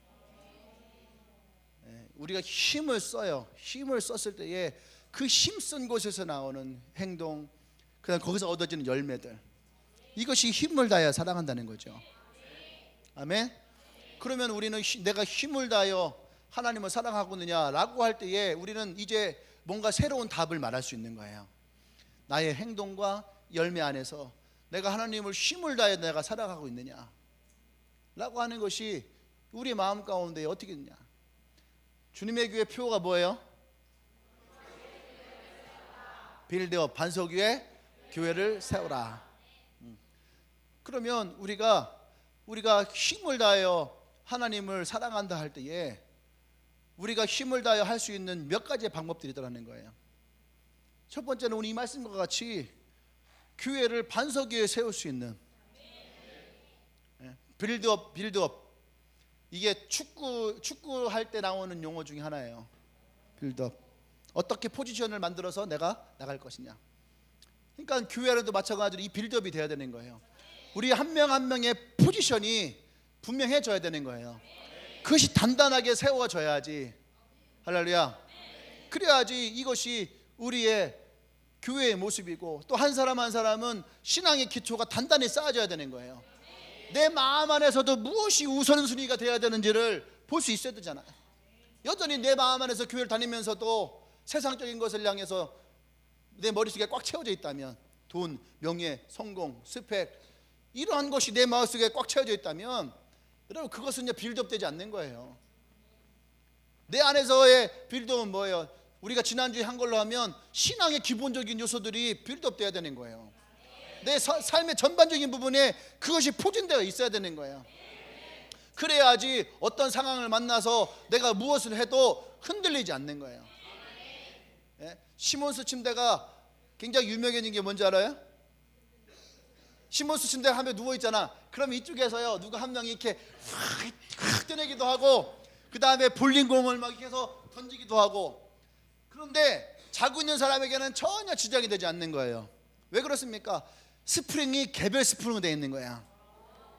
Speaker 1: 우리가 힘을 써요. 힘을 썼을 때에 그 힘쓴 곳에서 나오는 행동, 그다음 거기서 얻어지는 열매들, 이것이 힘을 다해 사랑한다는 거죠. 아멘. 그러면 우리는 내가 힘을 다하여 하나님을 사랑하고 있느냐라고 할 때에 우리는 이제 뭔가 새로운 답을 말할 수 있는 거예요. 나의 행동과 열매 안에서 내가 하나님을 힘을 다해 내가 사랑하고 있느냐 라고 하는 것이 우리 마음 가운데 어떻게 있느냐. 주님의 교회 표어가 뭐예요? 빌드업, 반석 위에 교회를 세우라. 그러면 우리가 힘을 다하여 하나님을 사랑한다 할 때에 우리가 힘을 다하여 할 수 있는 몇 가지의 방법들이 있다는 거예요. 첫 번째는 우리 이 말씀과 같이 교회를 반석 위에 세울 수 있는 빌드업. 이게 축구할 때 나오는 용어 중에 하나예요. 빌드업. 어떻게 포지션을 만들어서 내가 나갈 것이냐. 그러니까 교회라도 마찬가지로 이 빌드업이 돼야 되는 거예요. 우리 한 명 한 명의 포지션이 분명해져야 되는 거예요. 그것이 단단하게 세워져야지. 할렐루야. 그래야지 이것이 우리의 교회의 모습이고, 또 한 사람 한 사람은 신앙의 기초가 단단히 쌓아져야 되는 거예요. 내 마음 안에서도 무엇이 우선순위가 돼야 되는지를 볼 수 있어야 되잖아요. 여전히 내 마음 안에서 교회를 다니면서도 세상적인 것을 향해서 내 머릿속에 꽉 채워져 있다면, 돈, 명예, 성공, 스펙, 이러한 것이 내 마음속에 꽉 채워져 있다면 여러분 그것은 빌드업 되지 않는 거예요. 내 안에서의 빌드업은 뭐예요? 우리가 지난주에 한 걸로 하면 신앙의 기본적인 요소들이 빌드업 돼야 되는 거예요. 내 삶의 전반적인 부분에 그것이 포진되어 있어야 되는 거예요. 그래야지 어떤 상황을 만나서 내가 무엇을 해도 흔들리지 않는 거예요. 시몬스 침대가 굉장히 유명해진 게 뭔지 알아요? 시몬스 침대 하면 누워있잖아. 그러면 이쪽에서요 누가 한 명이 이렇게 확 떠내기도 하고, 그 다음에 볼링공을 막 이렇게 해서 던지기도 하고, 그런데 자고 있는 사람에게는 전혀 지장이 되지 않는 거예요. 왜 그렇습니까? 스프링이 개별 스프링으로 되어 있는 거야.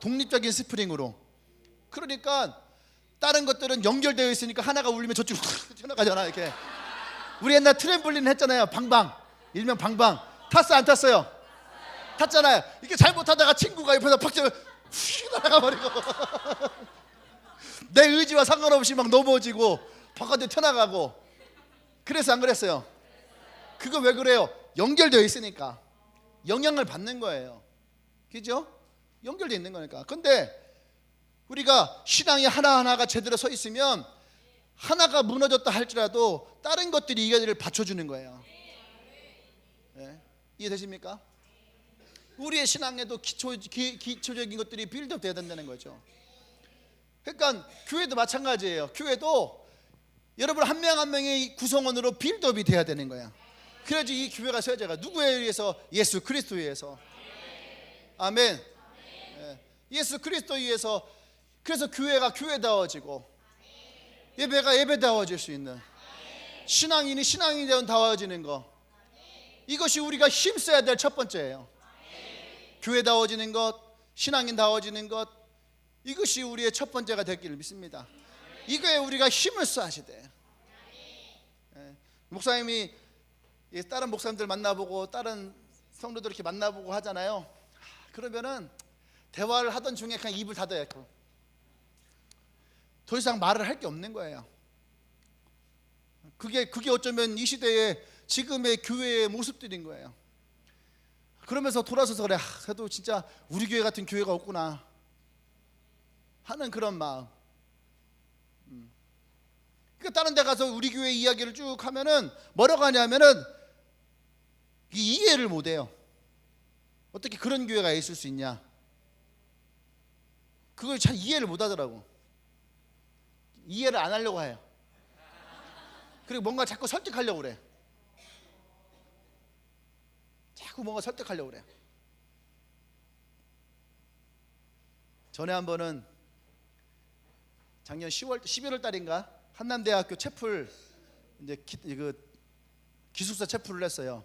Speaker 1: 독립적인 스프링으로. 그러니까 다른 것들은 연결되어 있으니까 하나가 울리면 저쪽으로 튀어나가잖아. 이렇게 우리 옛날 트램블린 했잖아요. 방방, 일명 방방. 탔어 안 탔어요? 탔잖아요. 이게 잘못하다가 친구가 옆에서 팍 치면 휙 날아가 버리고 내 의지와 상관없이 막 넘어지고 바깥에 튀어나가고. 그래서 안 그랬어요? 그거 왜 그래요? 연결되어 있으니까 영향을 받는 거예요. 그죠? 연결되어 있는 거니까. 근데 우리가 신앙이 하나하나가 제대로 서 있으면 하나가 무너졌다 할지라도 다른 것들이 이 자리를 받쳐주는 거예요. 네? 이해되십니까? 우리의 신앙에도 기초적인 것들이 빌드업 돼야 된다는 거죠. 그러니까 교회도 마찬가지예요. 교회도 여러분 한 명 한 명의 구성원으로 빌드업이 돼야 되는 거야. 그래야지 이 교회가 서야제가 누구에 의해서? 예수 그리스도에 의해서. 아멘. 예수 그리스도에 의해서. 그래서 교회가 교회다워지고 예배가 예배다워질 수 있는, 신앙인이 신앙인다워지는 거, 이것이 우리가 힘써야 될 첫 번째예요. 교회다워지는 것, 신앙인다워지는 것, 이것이 우리의 첫 번째가 되기를 믿습니다. 이거에 우리가 힘을 써야지 돼. 목사님이 다른 목사님들 만나보고 다른 성도들 이렇게 만나보고 하잖아요. 그러면은 대화를 하던 중에 그냥 입을 닫아요. 더 이상 말을 할 게 없는 거예요. 그게 어쩌면 이 시대의 지금의 교회의 모습들인 거예요. 그러면서 돌아서서 그래, 그래도 진짜 우리 교회 같은 교회가 없구나 하는 그런 마음. 그러니까 다른 데 가서 우리 교회 이야기를 쭉 하면은 뭐라고 하냐면은 이해를 못 해요. 어떻게 그런 교회가 있을 수 있냐, 그걸 잘 이해를 못 하더라고. 이해를 안 하려고 해요. 그리고 뭔가 자꾸 설득하려고 그래. 자꾸 뭔가 설득하려고 그래. 전에 한 번은 작년 11월 달인가 한남대학교 채플 이제 기숙사 채플을 했어요.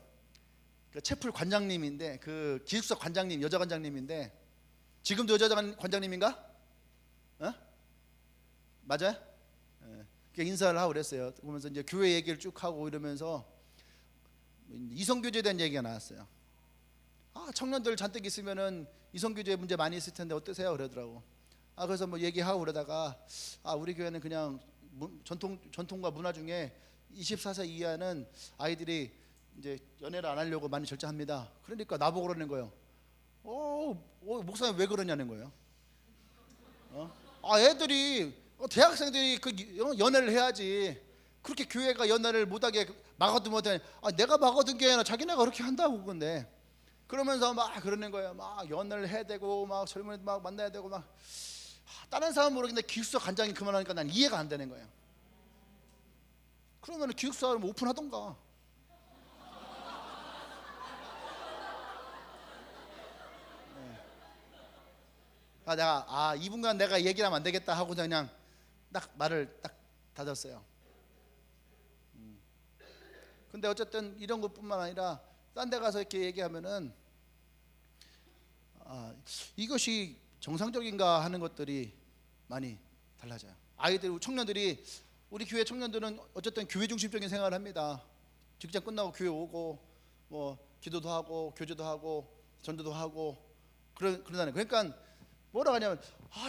Speaker 1: 그 채플 관장님인데, 그 기숙사 관장님, 여자 관장님인데, 지금도 여자 관장님인가? 어? 맞아요? 인사를 하고 그랬어요. 그러면서 이제 교회 얘기를 쭉 하고 이러면서 이성교제에 대한 얘기가 나왔어요. 청년들 잔뜩 있으면은 이성교제 문제 많이 있을 텐데 어떠세요? 그러더라고. 그래서 뭐 얘기하고 그러다가 우리 교회는 그냥 전통과 문화 중에 24세 이하는 아이들이 이제 연애를 안 하려고 많이 절제합니다. 그러니까 나보고 그러는 거예요. 목사님 왜 그러냐는 거예요. 애들이 대학생들이 그 연애를 해야지. 그렇게 교회가 연애를 못하게 막아두면 내가 막아둔 게 아니라 자기네가 그렇게 한다고. 근데 그러면서 막 그러는 거예요. 막 연애를 해야 되고 막 젊은이들 막 만나야 되고 막. 다른 사람은 모르겠는데 기숙사 관장이 그만하니까 난 이해가 안 되는 거예요. 그러면 기숙사를 뭐 오픈하던가. 내가 이분간 내가 얘기를 하면 안 되겠다 하고 그냥 딱 말을 딱 닫았어요. 근데 어쨌든 이런 것뿐만 아니라 딴 데 가서 이렇게 얘기하면은 이것이 정상적인가 하는 것들이 많이 달라져요. 아이들, 청년들이, 우리 교회 청년들은 어쨌든 교회 중심적인 생활을 합니다. 직장 끝나고 교회 오고 뭐 기도도 하고 교제도 하고 전도도 하고 그러다는. 그러니까 뭐라고 하냐면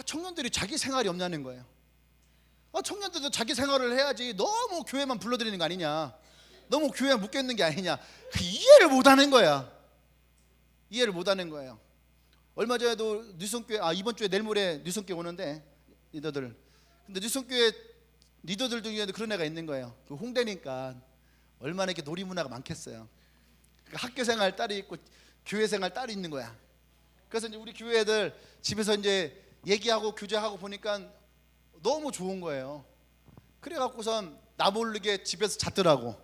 Speaker 1: 청년들이 자기 생활이 없냐는 거예요. 청년들도 자기 생활을 해야지. 너무 교회만 불러들이는 거 아니냐, 너무 교회에 묶여 있는 게 아니냐. 이해를 못하는 거야. 이해를 못하는 거예요. 얼마 전에도 뉴성교회, 이번 주에 내일 모레 뉴성교회 오는데 리더들. 근데 뉴성교회 리더들 중에도 그런 애가 있는 거예요. 그 홍대니까 얼마나 이렇게 놀이 문화가 많겠어요. 그러니까 학교 생활 딸이 있고 교회 생활 딸이 있는 거야. 그래서 이제 우리 교회 애들 집에서 이제 얘기하고 교제하고 보니까 너무 좋은 거예요. 그래갖고선 나 모르게 집에서 잤더라고.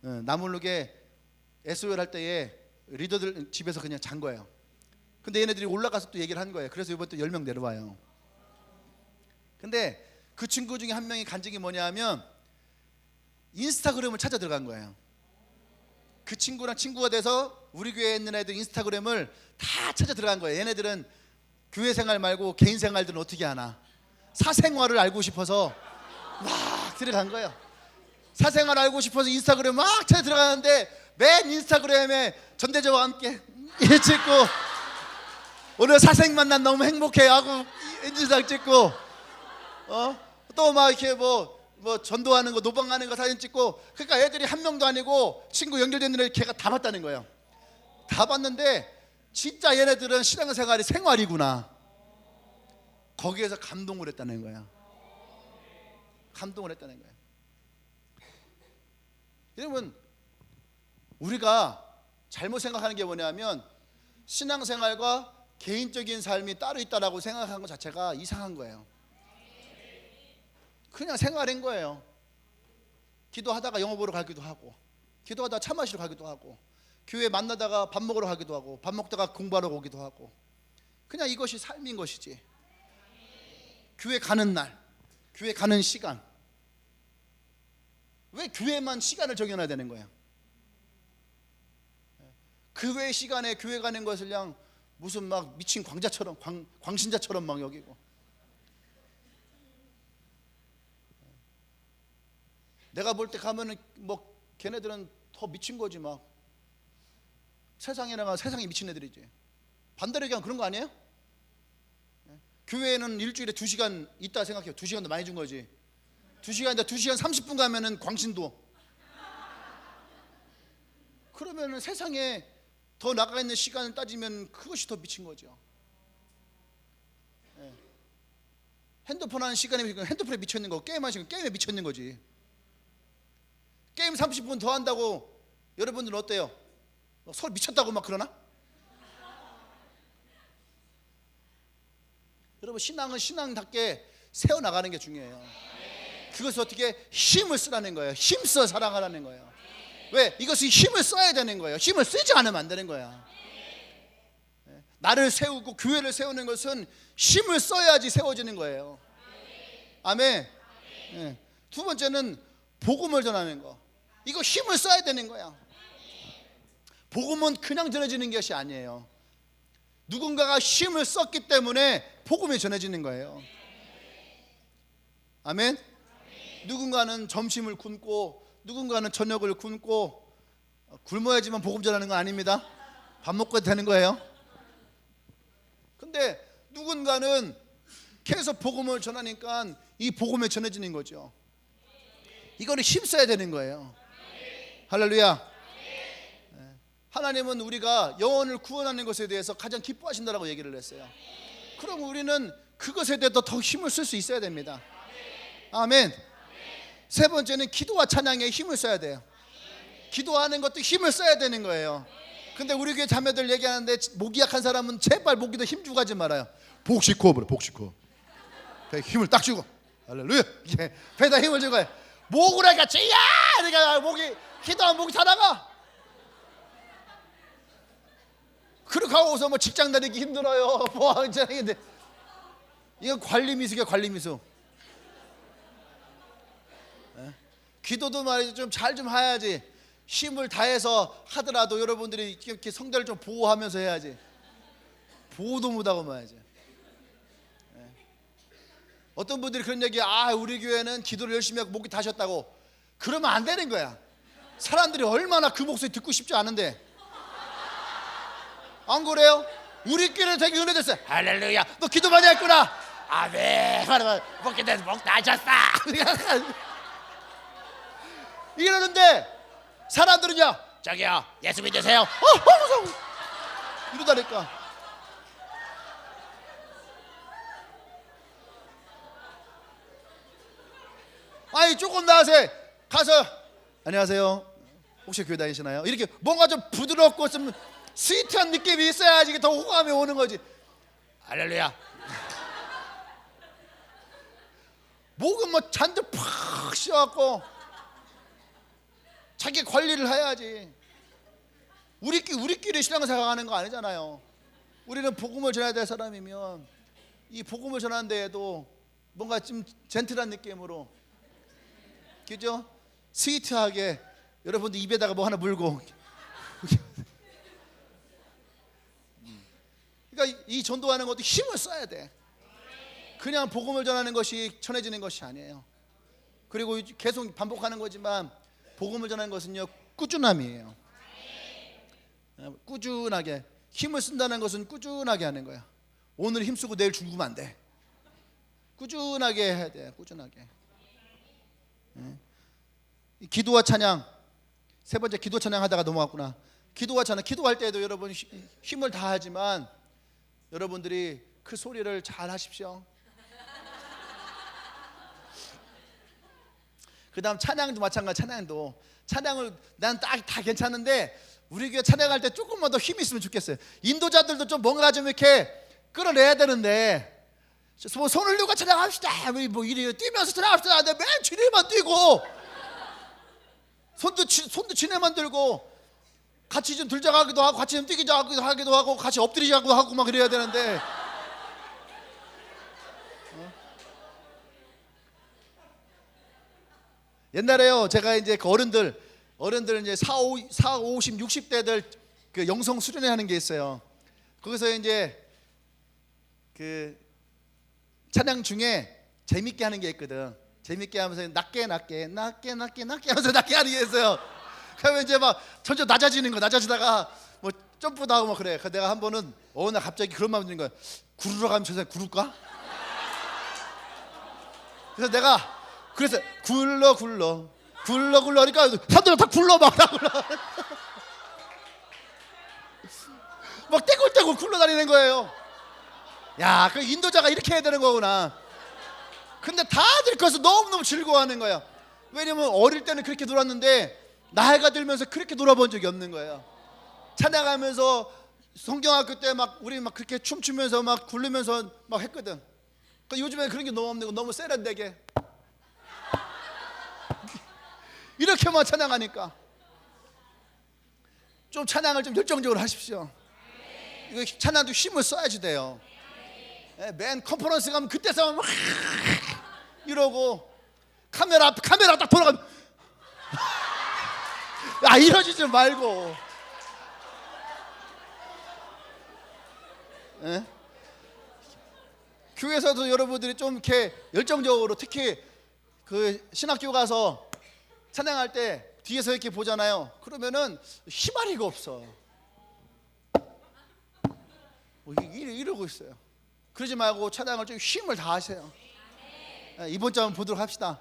Speaker 1: 나 모르게 SOL 할 때에 리더들 집에서 그냥 잔 거예요. 근데 얘네들이 올라가서 또 얘기를 한 거예요. 그래서 이번 또 10명 내려와요. 근데 그 친구 중에 한 명이 간증이 뭐냐 하면 인스타그램을 찾아 들어간 거예요. 그 친구랑 친구가 돼서 우리 교회에 있는 애들 인스타그램을 다 찾아 들어간 거예요. 얘네들은 교회 생활 말고 개인 생활들은 어떻게 하나, 사생활을 알고 싶어서 막 들어간 거예요. 사생활 알고 싶어서 인스타그램 막 찾아 들어가는데 맨 인스타그램에 전대저와 함께 일 찍고 오늘 사생 만난 너무 행복해 하고 인증사진 찍고 또 막 이렇게 뭐 전도하는 거 노방하는 거 사진 찍고, 그러니까 애들이 한 명도 아니고 친구 연결되는 애 걔가 다 봤다는 거예요. 다 봤는데 진짜 얘네들은 신앙생활이 생활이구나. 거기에서 감동을 했다는 거야. 감동을 했다는 거야. 여러분, 우리가 잘못 생각하는 게 뭐냐면 신앙생활과 개인적인 삶이 따로 있다라고 생각하는 것 자체가 이상한 거예요. 그냥 생활인 거예요. 기도하다가 영화 보러 가기도 하고, 기도하다가 차 마시러 가기도 하고, 교회 만나다가 밥 먹으러 가기도 하고, 밥 먹다가 공부하러 오기도 하고, 그냥 이것이 삶인 것이지. 교회 가는 날, 교회 가는 시간, 왜 교회만 시간을 정해놔야 되는 거야? 그 외의 시간에 교회 가는 것을 그냥 무슨 막 미친 광자처럼 광신자처럼 막 여기고, 내가 볼 때 가면은 뭐 걔네들은 더 미친 거지. 막 세상에 나가 세상에 미친 애들이지. 반대로 얘기하면 그런 거 아니에요? 교회에는 일주일에 2시간 있다 생각해요. 2시간도 많이 준 거지. 2시간인데 2시간 30분 가면은 광신도. 그러면은 세상에 더 나가 있는 시간을 따지면 그것이 더 미친 거죠. 핸드폰 하는 시간에 핸드폰에 미쳐 있는 거, 게임 하는 시간 게임에 미쳐 있는 거지. 게임 30분 더 한다고 여러분들은 어때요? 서로 미쳤다고 막 그러나? 여러분, 신앙은 신앙답게 세워나가는 게 중요해요. 그것을 어떻게 힘을 쓰라는 거예요. 힘써 사랑하라는 거예요. 왜? 이것이 힘을 써야 되는 거예요. 힘을 쓰지 않으면 안 되는 거야. 나를 세우고 교회를 세우는 것은 힘을 써야지 세워지는 거예요. 아멘. 두 번째는 복음을 전하는 거. 이거 힘을 써야 되는 거야. 복음은 그냥 전해지는 것이 아니에요. 누군가가 힘을 썼기 때문에 복음이 전해지는 거예요. 아멘. 누군가는 점심을 굶고 누군가는 저녁을 굶고, 굶어야지만 복음 전하는 건 아닙니다. 밥 먹고 되는 거예요. 근데 누군가는 계속 복음을 전하니까 이 복음이 전해지는 거죠. 이거는 힘써야 되는 거예요. 할렐루야. 하나님은 우리가 영혼을 구원하는 것에 대해서 가장 기뻐하신다라고 얘기를 했어요. 그럼 우리는 그것에 대해서 더 힘을 쓸 수 있어야 됩니다. 아멘. 세 번째는 기도와 찬양에 힘을 써야 돼요. 기도하는 것도 힘을 써야 되는 거예요. 근데 우리 교회 자매들 얘기하는데 목이 약한 사람은 제발 목에도 힘 주고 하지 말아요. 복식호흡으로, 복식호흡. 배에 힘을 딱 주고, 할렐루야. 배에다 힘을 주고 목을 하니까 찌야! 그러니까 목이, 기도하면 목이 다 나가. 그렇게 하고서 뭐 직장 다니기 힘들어요. 뭐 하는데, 이건 관리미숙이야, 관리미숙. 기도도 말이죠. 좀 잘 좀 해야지. 힘을 다해서 하더라도 여러분들이 이렇게 성대를 좀 보호하면서 해야지. 보호도 못하고 말이지. 어떤 분들이 그런 얘기, 우리 교회는 기도를 열심히 하고 목이 다셨다고. 그러면 안 되는 거야. 사람들이 얼마나 그 목소리 듣고 싶지 않은데. 안 그래요? 우리 교회는 되게 은혜됐어요. 할렐루야, 너 기도 많이 했구나. 아멘. 목이 돼서 목 다셨어. 이러는데 사람들은요, 저기요, 예수 믿으세요. 무서워. 이러다니까. 아니, 조금 나가세요. 가서 안녕하세요, 혹시 교회 다니시나요? 이렇게 뭔가 좀 부드럽고 좀 스위트한 느낌이 있어야지 이게 더 호감이 오는 거지. 할렐루야. 목은 뭐 잔뜩 팍 씌워갖고 자기 관리를 해야지. 우리끼리 신앙생활 하는 거 아니잖아요. 우리는 복음을 전해야 될 사람이면 이 복음을 전하는 데에도 뭔가 좀 젠틀한 느낌으로, 그죠? 스위트하게 여러분들 입에다가 뭐 하나 물고. 그러니까 이 전도하는 것도 힘을 써야 돼. 그냥 복음을 전하는 것이 전해지는 것이 아니에요. 그리고 계속 반복하는 거지만 복음을 전하는 것은요, 꾸준함이에요. 꾸준하게 힘을 쓴다는 것은 꾸준하게 하는 거야. 오늘 힘쓰고 내일 죽으면 안 돼. 꾸준하게 해야 돼. 꾸준하게. 기도와 찬양, 세 번째 기도 찬양 하다가 넘어갔구나. 기도와 찬양, 기도할 때에도 여러분 힘을 다하지만 여러분들이 그 소리를 잘 하십시오. 그 다음 찬양도 마찬가지. 찬양을 난 딱 다 괜찮은데 우리 교회 찬양할 때 조금만 더 힘이 있으면 좋겠어요. 인도자들도 좀 뭔가 좀 이렇게 끌어내야 되는데 뭐 손을 들고 찬양합시다 뭐 이래요. 뛰면서 찬양합시다. 근데 맨 지네만 뛰고 손도 지네만 들고 같이 좀 들자고 하기도 하고 같이 좀 뛰기도 하기도 하고 같이 엎드리자고 하고 막 그래야 되는데 옛날에요, 제가 이제 그 어른들 이제 40, 50, 60대들 그 영성 수련회 하는 게 있어요. 거기서 이제 그 찬양 중에 재밌게 하는 게 있거든. 재밌게 하면서 낮게 하면서 낮게 하는 게 있어요. 그러면 이제 막 점점 낮아지다가 뭐 점프도 하고 막 그래. 그래서 내가 한 번은 어느 날 갑자기 그런 마음이 드는 거야. 구르러 가면 저 사람 구를까? 그래서 내가 굴러 그러니까 사람들 다 굴러 막 떼굴떼굴 굴러다니는 거예요. 야, 그 인도자가 이렇게 해야 되는 거구나. 근데 다들 그래서 너무너무 즐거워하는 거야. 왜냐면 어릴 때는 그렇게 놀았는데 나이가 들면서 그렇게 놀아본 적이 없는 거예요. 찬양하면서 성경학교 때 막 우리 막 그렇게 춤추면서 막 굴르면서 막 했거든. 그러니까 요즘에 그런 게 너무 없는 거, 너무 세련되게 이렇게만 찬양하니까 좀 찬양을 좀 열정적으로 하십시오. 이거 찬양도 힘을 써야지 돼요. 맨 컨퍼런스 가면 그때 싸우면 막 이러고 카메라 딱 돌아가면 야, 이러지 말고. 교회에서도 여러분들이 좀 이렇게 열정적으로, 특히 그 신학교 가서 찬양할 때 뒤에서 이렇게 보잖아요. 그러면은 희마리가 없어. 이러고 있어요. 그러지 말고 찬양을 좀 힘을 다하세요. 이번 주 한번 보도록 합시다.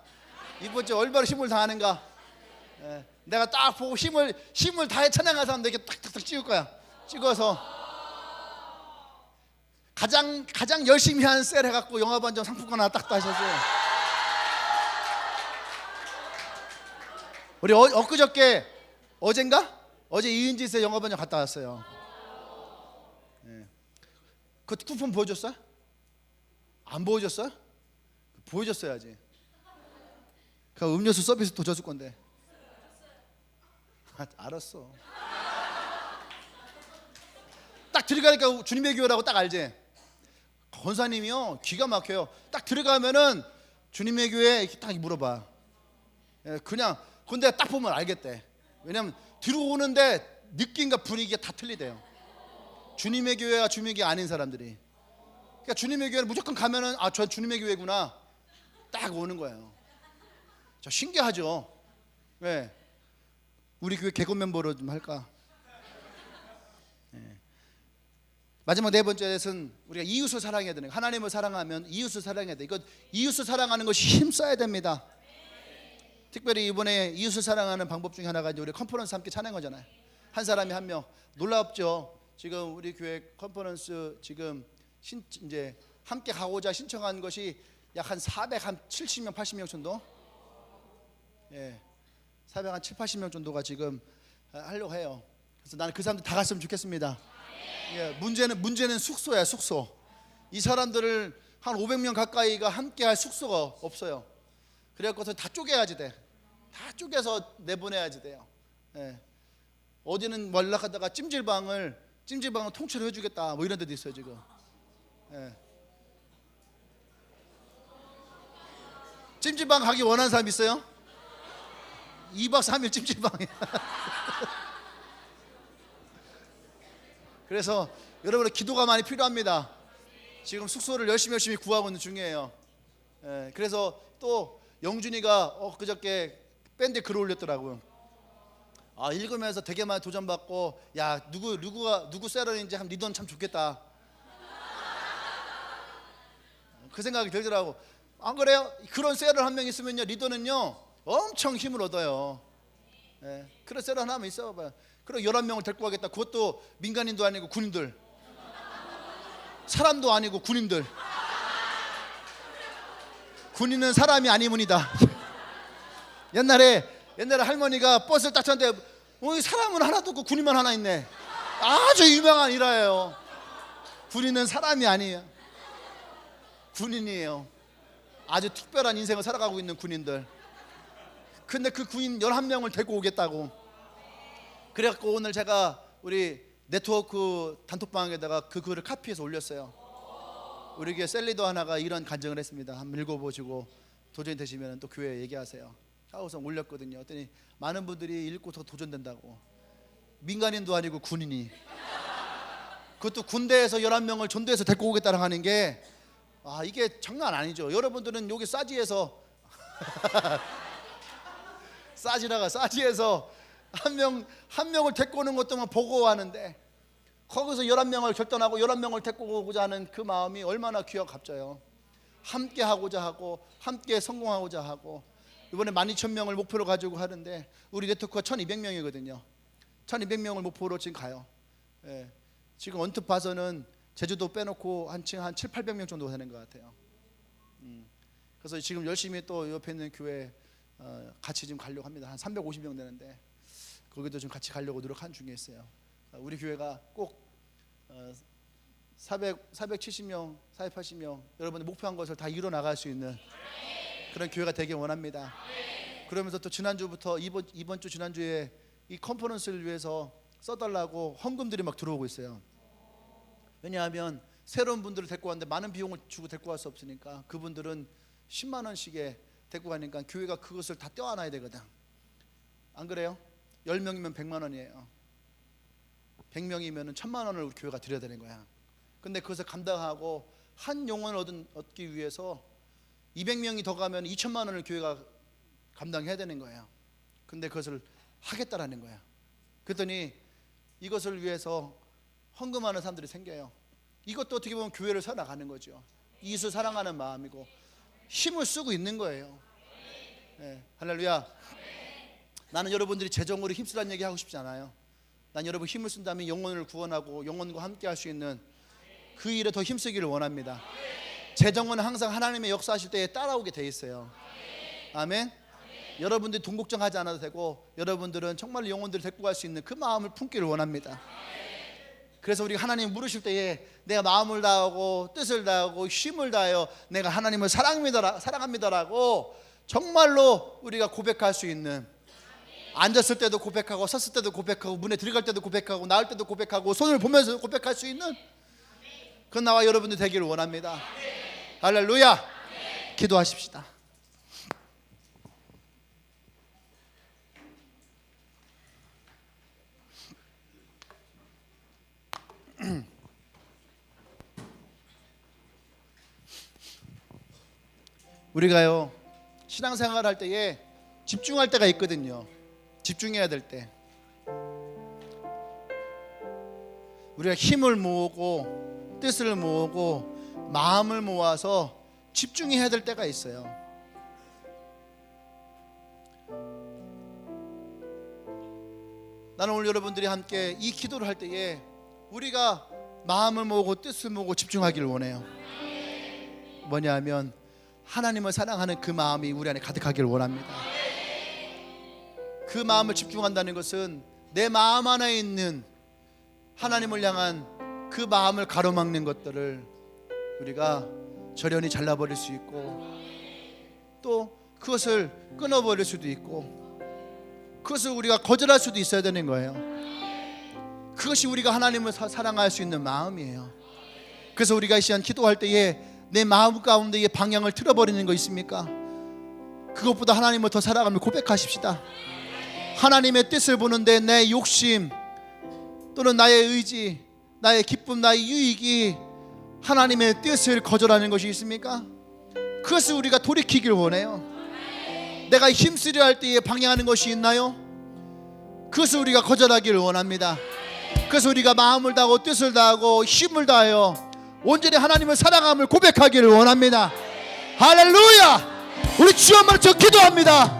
Speaker 1: 이번 주 얼마나 힘을 다하는가. 내가 딱 보고 힘을 다해 찬양하는 사람들 이렇게 탁탁탁 찍을 거야. 찍어서 가장 열심히 하는 셀 해갖고 영화반점 상품권 하나 딱 따셔서. 우리 엊그저께 어제 이은지에서 영화반점 갔다 왔어요. 그 쿠폰 보여줬어요? 안 보여줬어요? 보여줬어야지. 그 음료수 서비스 또 줬을 건데. 알았어. 딱 들어가니까 주님의 교회라고 딱 알지. 권사님이요 기가 막혀요. 딱 들어가면은 주님의 교회 이렇게 딱 물어봐. 그냥 근데 딱 보면 알겠대. 왜냐면 들어오는데 느낌과 분위기가 다 틀리대요. 주님의 교회와 주님의 교회 아닌 사람들이. 그러니까 주님의 교회는 무조건 가면은 아, 저 주님의 교회구나 딱 오는 거예요. 저 신기하죠. 왜? 우리 교회 개건 멤버로 좀 할까? 마지막 네 번째는 우리가 이웃을 사랑해야 되는 거예요. 하나님을 사랑하면 이웃을 사랑해야 돼. 이거 이웃을 사랑하는 것이 힘써야 됩니다. 특별히 이번에 이웃을 사랑하는 방법 중에 하나가 이제 우리 컨퍼런스 함께 찬양하잖아요. 한 사람이 한 명. 놀랍죠. 지금 우리 교회 컨퍼런스 지금 이제 함께 가고자 신청한 것이 약 한 470명 80명 정도. 470, 80명 정도가 지금 하려고 해요. 그래서 나는 그 사람들 다 갔으면 좋겠습니다. 문제는 숙소야, 숙소. 이 사람들을 한 500명 가까이가 함께 할 숙소가 없어요. 그래갖고서 다 쪼개야지 돼. 다 쪼개서 내보내야지 돼요. 어디는 연락하다가 찜질방을 통째로 해주겠다 뭐 이런 데도 있어요 지금. 찜질방 가기 원하는 사람 있어요? 2박 3일 찜질방에. 그래서 여러분의 기도가 많이 필요합니다. 지금 숙소를 열심히 구하고 있는 중이에요. 예, 그래서 또 영준이가 그저께 밴드에 글 올렸더라고요. 읽으면서 되게 많이 도전받고, 야, 누구 세런인지 한번 리더는 참 좋겠다, 그 생각이 들더라고. 안 그래요? 그런 세런 한 명 있으면요, 리더는요 엄청 힘을 얻어요. 예, 그런 세런 하나만 있어봐요. 그리고 11명을 데리고 가겠다. 그것도 민간인도 아니고 군인들, 사람도 아니고 군인들. 군인은 사람이 아니문이다. 옛날에 할머니가 버스를 딱 탔는데 사람은 하나도 없고 군인만 하나 있네. 아주 유명한 일화예요. 군인은 사람이 아니에요. 군인이에요. 아주 특별한 인생을 살아가고 있는 군인들. 근데 그 군인 11명을 데리고 오겠다고. 그래갖고 오늘 제가 우리 네트워크 단톡방에다가 그 글을 카피해서 올렸어요. 우리 교회 셀리더 하나가 이런 간증을 했습니다. 한번 읽어보시고 도전이 되시면 또 교회에 얘기하세요. 우선 올렸거든요. 그랬더니 많은 분들이 읽고 더 도전된다고. 민간인도 아니고 군인이, 그것도 군대에서 11명을 전도해서 데리고 오겠다고 하는 게 이게 장난 아니죠. 여러분들은 여기 싸지에서 싸지에서 한 명을 데리고 오는 것도 보고하는데, 거기서 11명을 결단하고 11명을 데리고 오고자 하는 그 마음이 얼마나 귀하고 값져요. 함께 하고자 하고 함께 성공하고자 하고. 이번에 12,000명을 목표로 가지고 하는데 우리 네트워크가 1,200명이거든요 1,200명을 목표로 지금 가요. 예, 지금 언뜻 봐서는 제주도 빼놓고 한 7, 800명 정도 되는 것 같아요. 그래서 지금 열심히 또 옆에 있는 교회 같이 지금 가려고 합니다. 한 350명 되는데 거기도 좀 같이 가려고 노력하는 중에 있어요. 우리 교회가 꼭 470명, 480명 여러분들 목표한 것을 다 이뤄 나갈 수 있는 그런 교회가 되길 원합니다. 그러면서 또 지난주부터 이번 주 지난주에 이 컨퍼런스를 위해서 써달라고 헌금들이 막 들어오고 있어요. 왜냐하면 새로운 분들을 데리고 왔는데 많은 비용을 주고 데리고 갈 수 없으니까 그분들은 10만 원씩에 데리고 가니까 교회가 그것을 다 떼어안아야 되거든. 안 그래요? 10명이면 100만 원이에요 100명이면 1,000만 원을 우리 교회가 드려야 되는 거야. 근데 그것을 감당하고 한 영혼을 얻기 위해서 200명이 더 가면 2,000만 원을 교회가 감당해야 되는 거예요. 근데 그것을 하겠다라는 거야. 그랬더니 이것을 위해서 헌금하는 사람들이 생겨요. 이것도 어떻게 보면 교회를 살아가는 거죠. 이웃을 사랑하는 마음이고 힘을 쓰고 있는 거예요. 네, 할렐루야. 나는 여러분들이 재정으로 힘쓰라는 얘기 하고 싶지 않아요. 난 여러분 힘을 쓴다면 영혼을 구원하고 영혼과 함께 할 수 있는 그 일에 더 힘쓰기를 원합니다. 재정은 항상 하나님의 역사하실 때에 따라오게 돼 있어요. 아멘. 여러분들이 돈 걱정하지 않아도 되고 여러분들은 정말 영혼들을 데리고 갈 수 있는 그 마음을 품기를 원합니다. 그래서 우리가 하나님 물으실 때에 내가 마음을 다하고 뜻을 다하고 힘을 다하여 내가 하나님을 사랑합니다라고 정말로 우리가 고백할 수 있는, 앉았을 때도 고백하고 섰을 때도 고백하고 문에 들어갈 때도 고백하고 나올 때도 고백하고 손을 보면서 고백할 수 있는 그건 나와 여러분들 되기를 원합니다. 할렐루야. 기도하십시다. 우리가요 신앙생활 할 때에 집중할 때가 있거든요. 집중해야 될 때 우리가 힘을 모으고 뜻을 모으고 마음을 모아서 집중해야 될 때가 있어요. 나는 오늘 여러분들이 함께 이 기도를 할 때에 우리가 마음을 모으고 뜻을 모으고 집중하기를 원해요. 뭐냐 하면 하나님을 사랑하는 그 마음이 우리 안에 가득하기를 원합니다. 그 마음을 집중한다는 것은 내 마음 안에 있는 하나님을 향한 그 마음을 가로막는 것들을 우리가 절연히 잘라버릴 수 있고 또 그것을 끊어버릴 수도 있고 그것을 우리가 거절할 수도 있어야 되는 거예요. 그것이 우리가 하나님을 사랑할 수 있는 마음이에요. 그래서 우리가 이 시간 기도할 때에 내 마음 가운데의 방향을 틀어버리는 거 있습니까? 그것보다 하나님을 더 사랑하며 고백하십시다. 하나님의 뜻을 보는데 내 욕심 또는 나의 의지, 나의 기쁨, 나의 유익이 하나님의 뜻을 거절하는 것이 있습니까? 그것을 우리가 돌이키길 원해요. 내가 힘쓰려 할 때에 방해하는 것이 있나요? 그것을 우리가 거절하기를 원합니다. 그래서 우리가 마음을 다하고 뜻을 다하고 힘을 다하여 온전히 하나님을 사랑함을 고백하기를 원합니다. 할렐루야! 우리 주 한 번 더 기도합니다.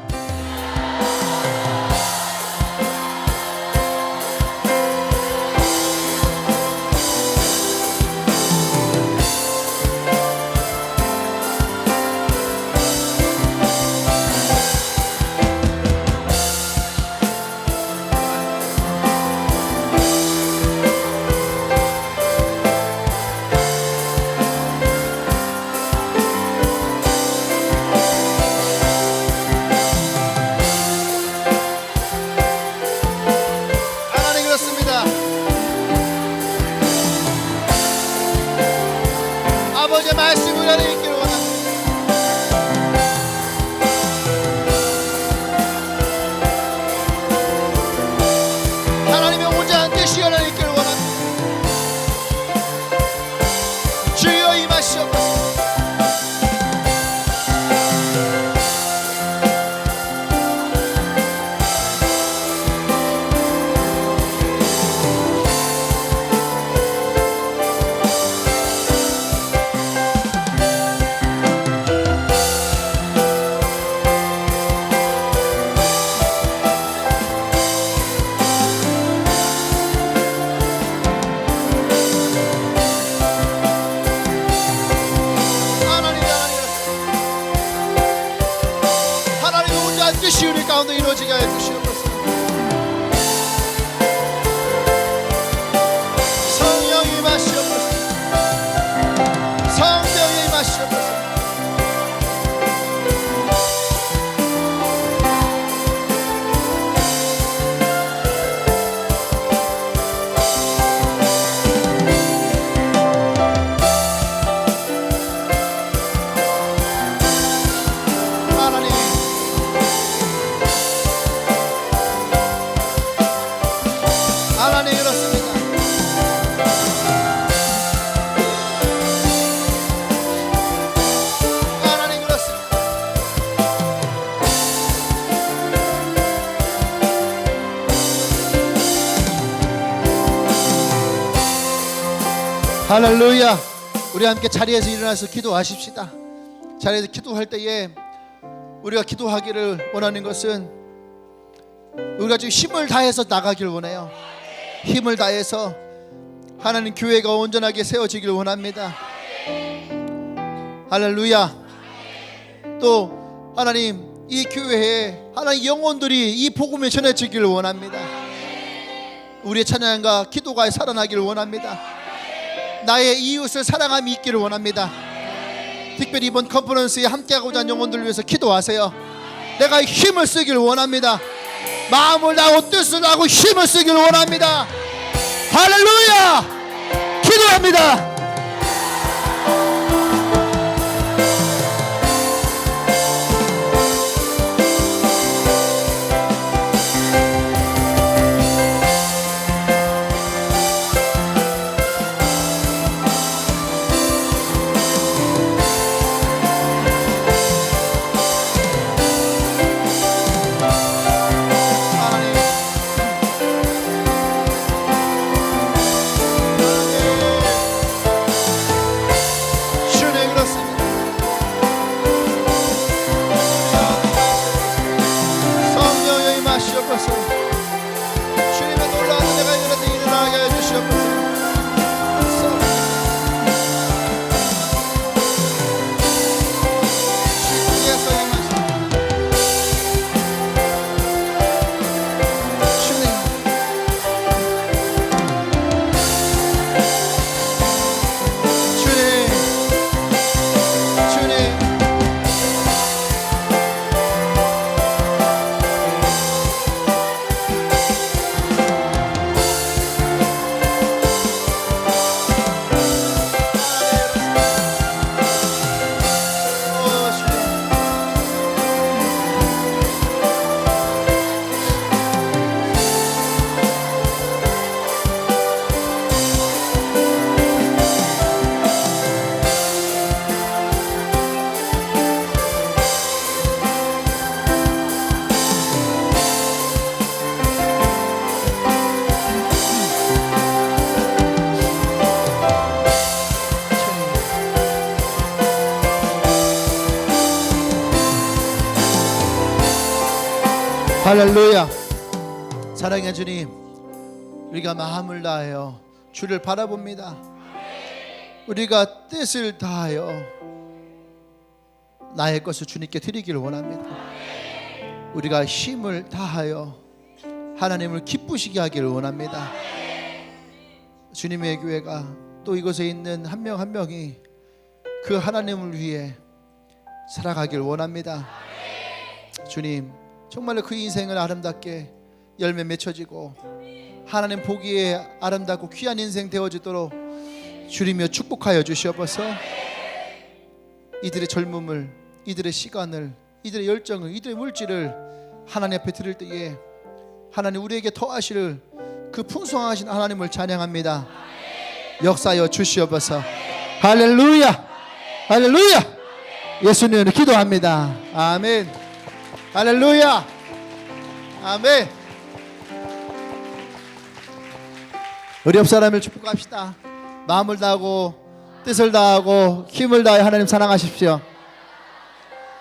Speaker 1: 아버지의 말씀을 은혜를 있기를 원합니다. 하나님의 온전한 뜻이 은혜를 있기를 원합니다. 주여 임하시옵소서. 뜻이 우리 가운데 이루어지게 하여 주시옵소서. 성령이 임하시옵소서. 성령이 임하시옵소서. 하나님 그렇습니다. 하나님 그렇습니다. 할렐루야. 우리 함께 자리에서 일어나서 기도하십시다. 자리에서 기도할 때에 우리가 기도하기를 원하는 것은 우리가 지금 힘을 다해서 나가기를 원해요. 힘을 다해서 하나님 교회가 온전하게 세워지길 원합니다. 할렐루야. 또 하나님 이 교회에 하나님 영혼들이 이 복음에 전해지길 원합니다. 우리의 찬양과 기도가 살아나기를 원합니다. 나의 이웃을 사랑함이 있기를 원합니다. 특별히 이번 컨퍼런스에 함께하고자 하는 영혼들을 위해서 기도하세요. 내가 힘을 쓰기를 원합니다. 마음을 다하고 뜻을 다하고 힘을 쓰기를 원합니다. 할렐루야. 기도합니다. 할렐루야. 사랑의 주님, 우리가 마음을 다하여 주를 바라봅니다. 우리가 뜻을 다하여 나의 것을 주님께 드리기를 원합니다. 우리가 힘을 다하여 하나님을 기쁘시게 하기를 원합니다. 주님의 교회가 또 이곳에 있는 한 명 한 명이 그 하나님을 위해 살아가길 원합니다. 주님, 정말로 그 인생을 아름답게 열매 맺혀지고 하나님 보기에 아름답고 귀한 인생 되어지도록 주님이여 축복하여 주시옵소서. 이들의 젊음을, 이들의 시간을, 이들의 열정을, 이들의 물질을 하나님 앞에 드릴 때에 하나님 우리에게 더하실 그 풍성하신 하나님을 찬양합니다. 역사여 주시옵소서. 할렐루야, 할렐루야. 예수님을 기도합니다. 아멘. 할렐루야, 아멘. 우리 옆 사람을 축복합시다. 마음을 다하고 뜻을 다하고 힘을 다해 하나님 사랑하십시오.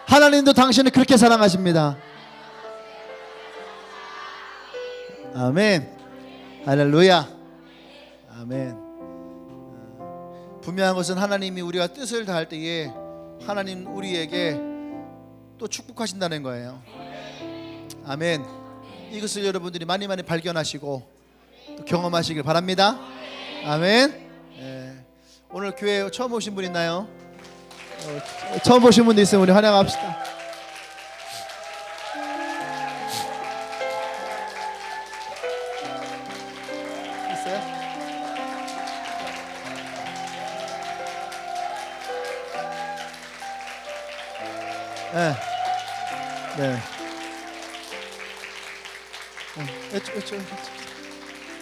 Speaker 1: 하나님도 당신을 그렇게 사랑하십니다. 아멘. 할렐루야, 아멘. 분명한 것은 하나님이 우리가 뜻을 다할 때에 하나님 우리에게 또 축복하신다는 거예요. 아멘. 이것을 여러분들이 많이 발견하시고 또 경험하시길 바랍니다. 아멘. 오늘 교회 처음 오신 분 있나요? 처음 오신 분도 있으면 우리 환영합시다. 있어요? 네. 네. 이쪽.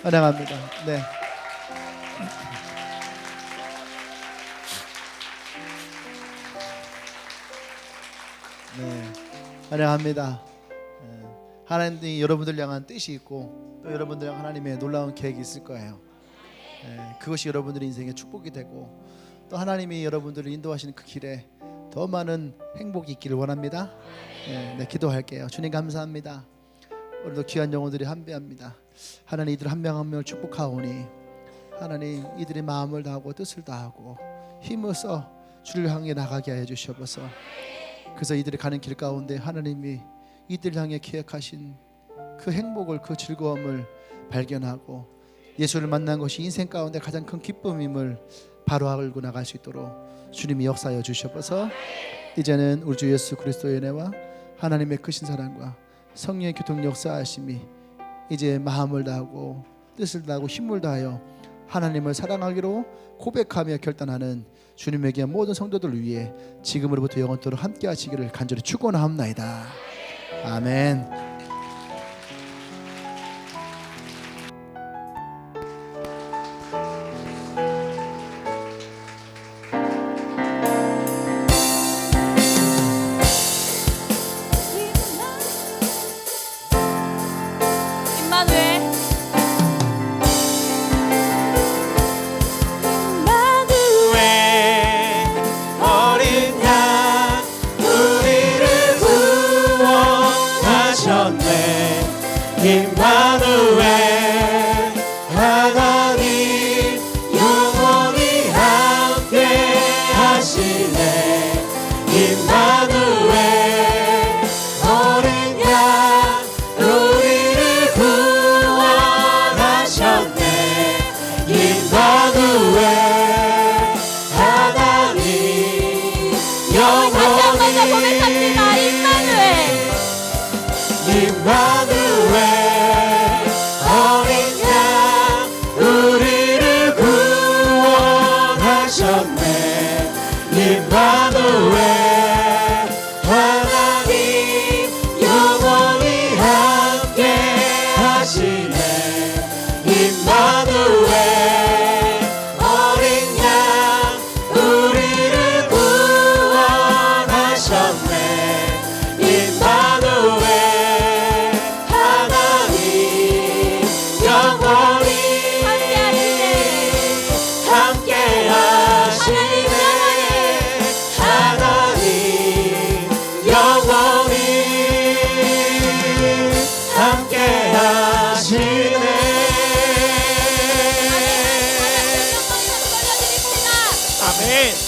Speaker 1: 환영합니다. 네. 네. 환영합니다. 하나님이 여러분들 향한 뜻이 있고 또 여러분들 향한 하나님의 놀라운 계획이 있을 거예요. 그것이 여러분들의 인생의 축복이 되고 또 하나님이 여러분들을 인도하시는 그 길에 더 많은 행복이 있기를 원합니다. 네, 기도할게요. 주님 감사합니다. 오늘도 귀한 영혼들이 함께합니다. 하나님 이들 한 명 한 명을 축복하오니 하나님 이들의 마음을 다하고 뜻을 다하고 힘을 써 주를 향해 나가게 하여 주시옵소서. 그래서 이들이 가는 길 가운데 하나님이 이들 향해 계획하신 그 행복을, 그 즐거움을 발견하고 예수를 만난 것이 인생 가운데 가장 큰 기쁨임을 바로 알고 나갈 수 있도록 주님이 역사하여 주시옵소서. 이제는 우리 주 예수 그리스도의 은혜와 하나님의 크신 사랑과 성령의 교통 역사하심이 이제 마음을 다하고 뜻을 다하고 힘을 다하여 하나님을 사랑하기로 고백하며 결단하는 주님에게 모든 성도들 위해 지금으로부터 영원토록 함께 하시기를 간절히 축원하옵나이다. 아멘.
Speaker 2: 임마누엘 하나님 영원히 함께 하시네. 임마누엘 어린 양 우리를 구원하셨네. 임마누엘 하나님 영원히 임마누엘 어린 양 우리를 구원하셨네. 임마누엘 하나님 영원히 함께 하시네. 임마누엘 어린 양 우리를 구원하셨네. 임마누엘 아멘.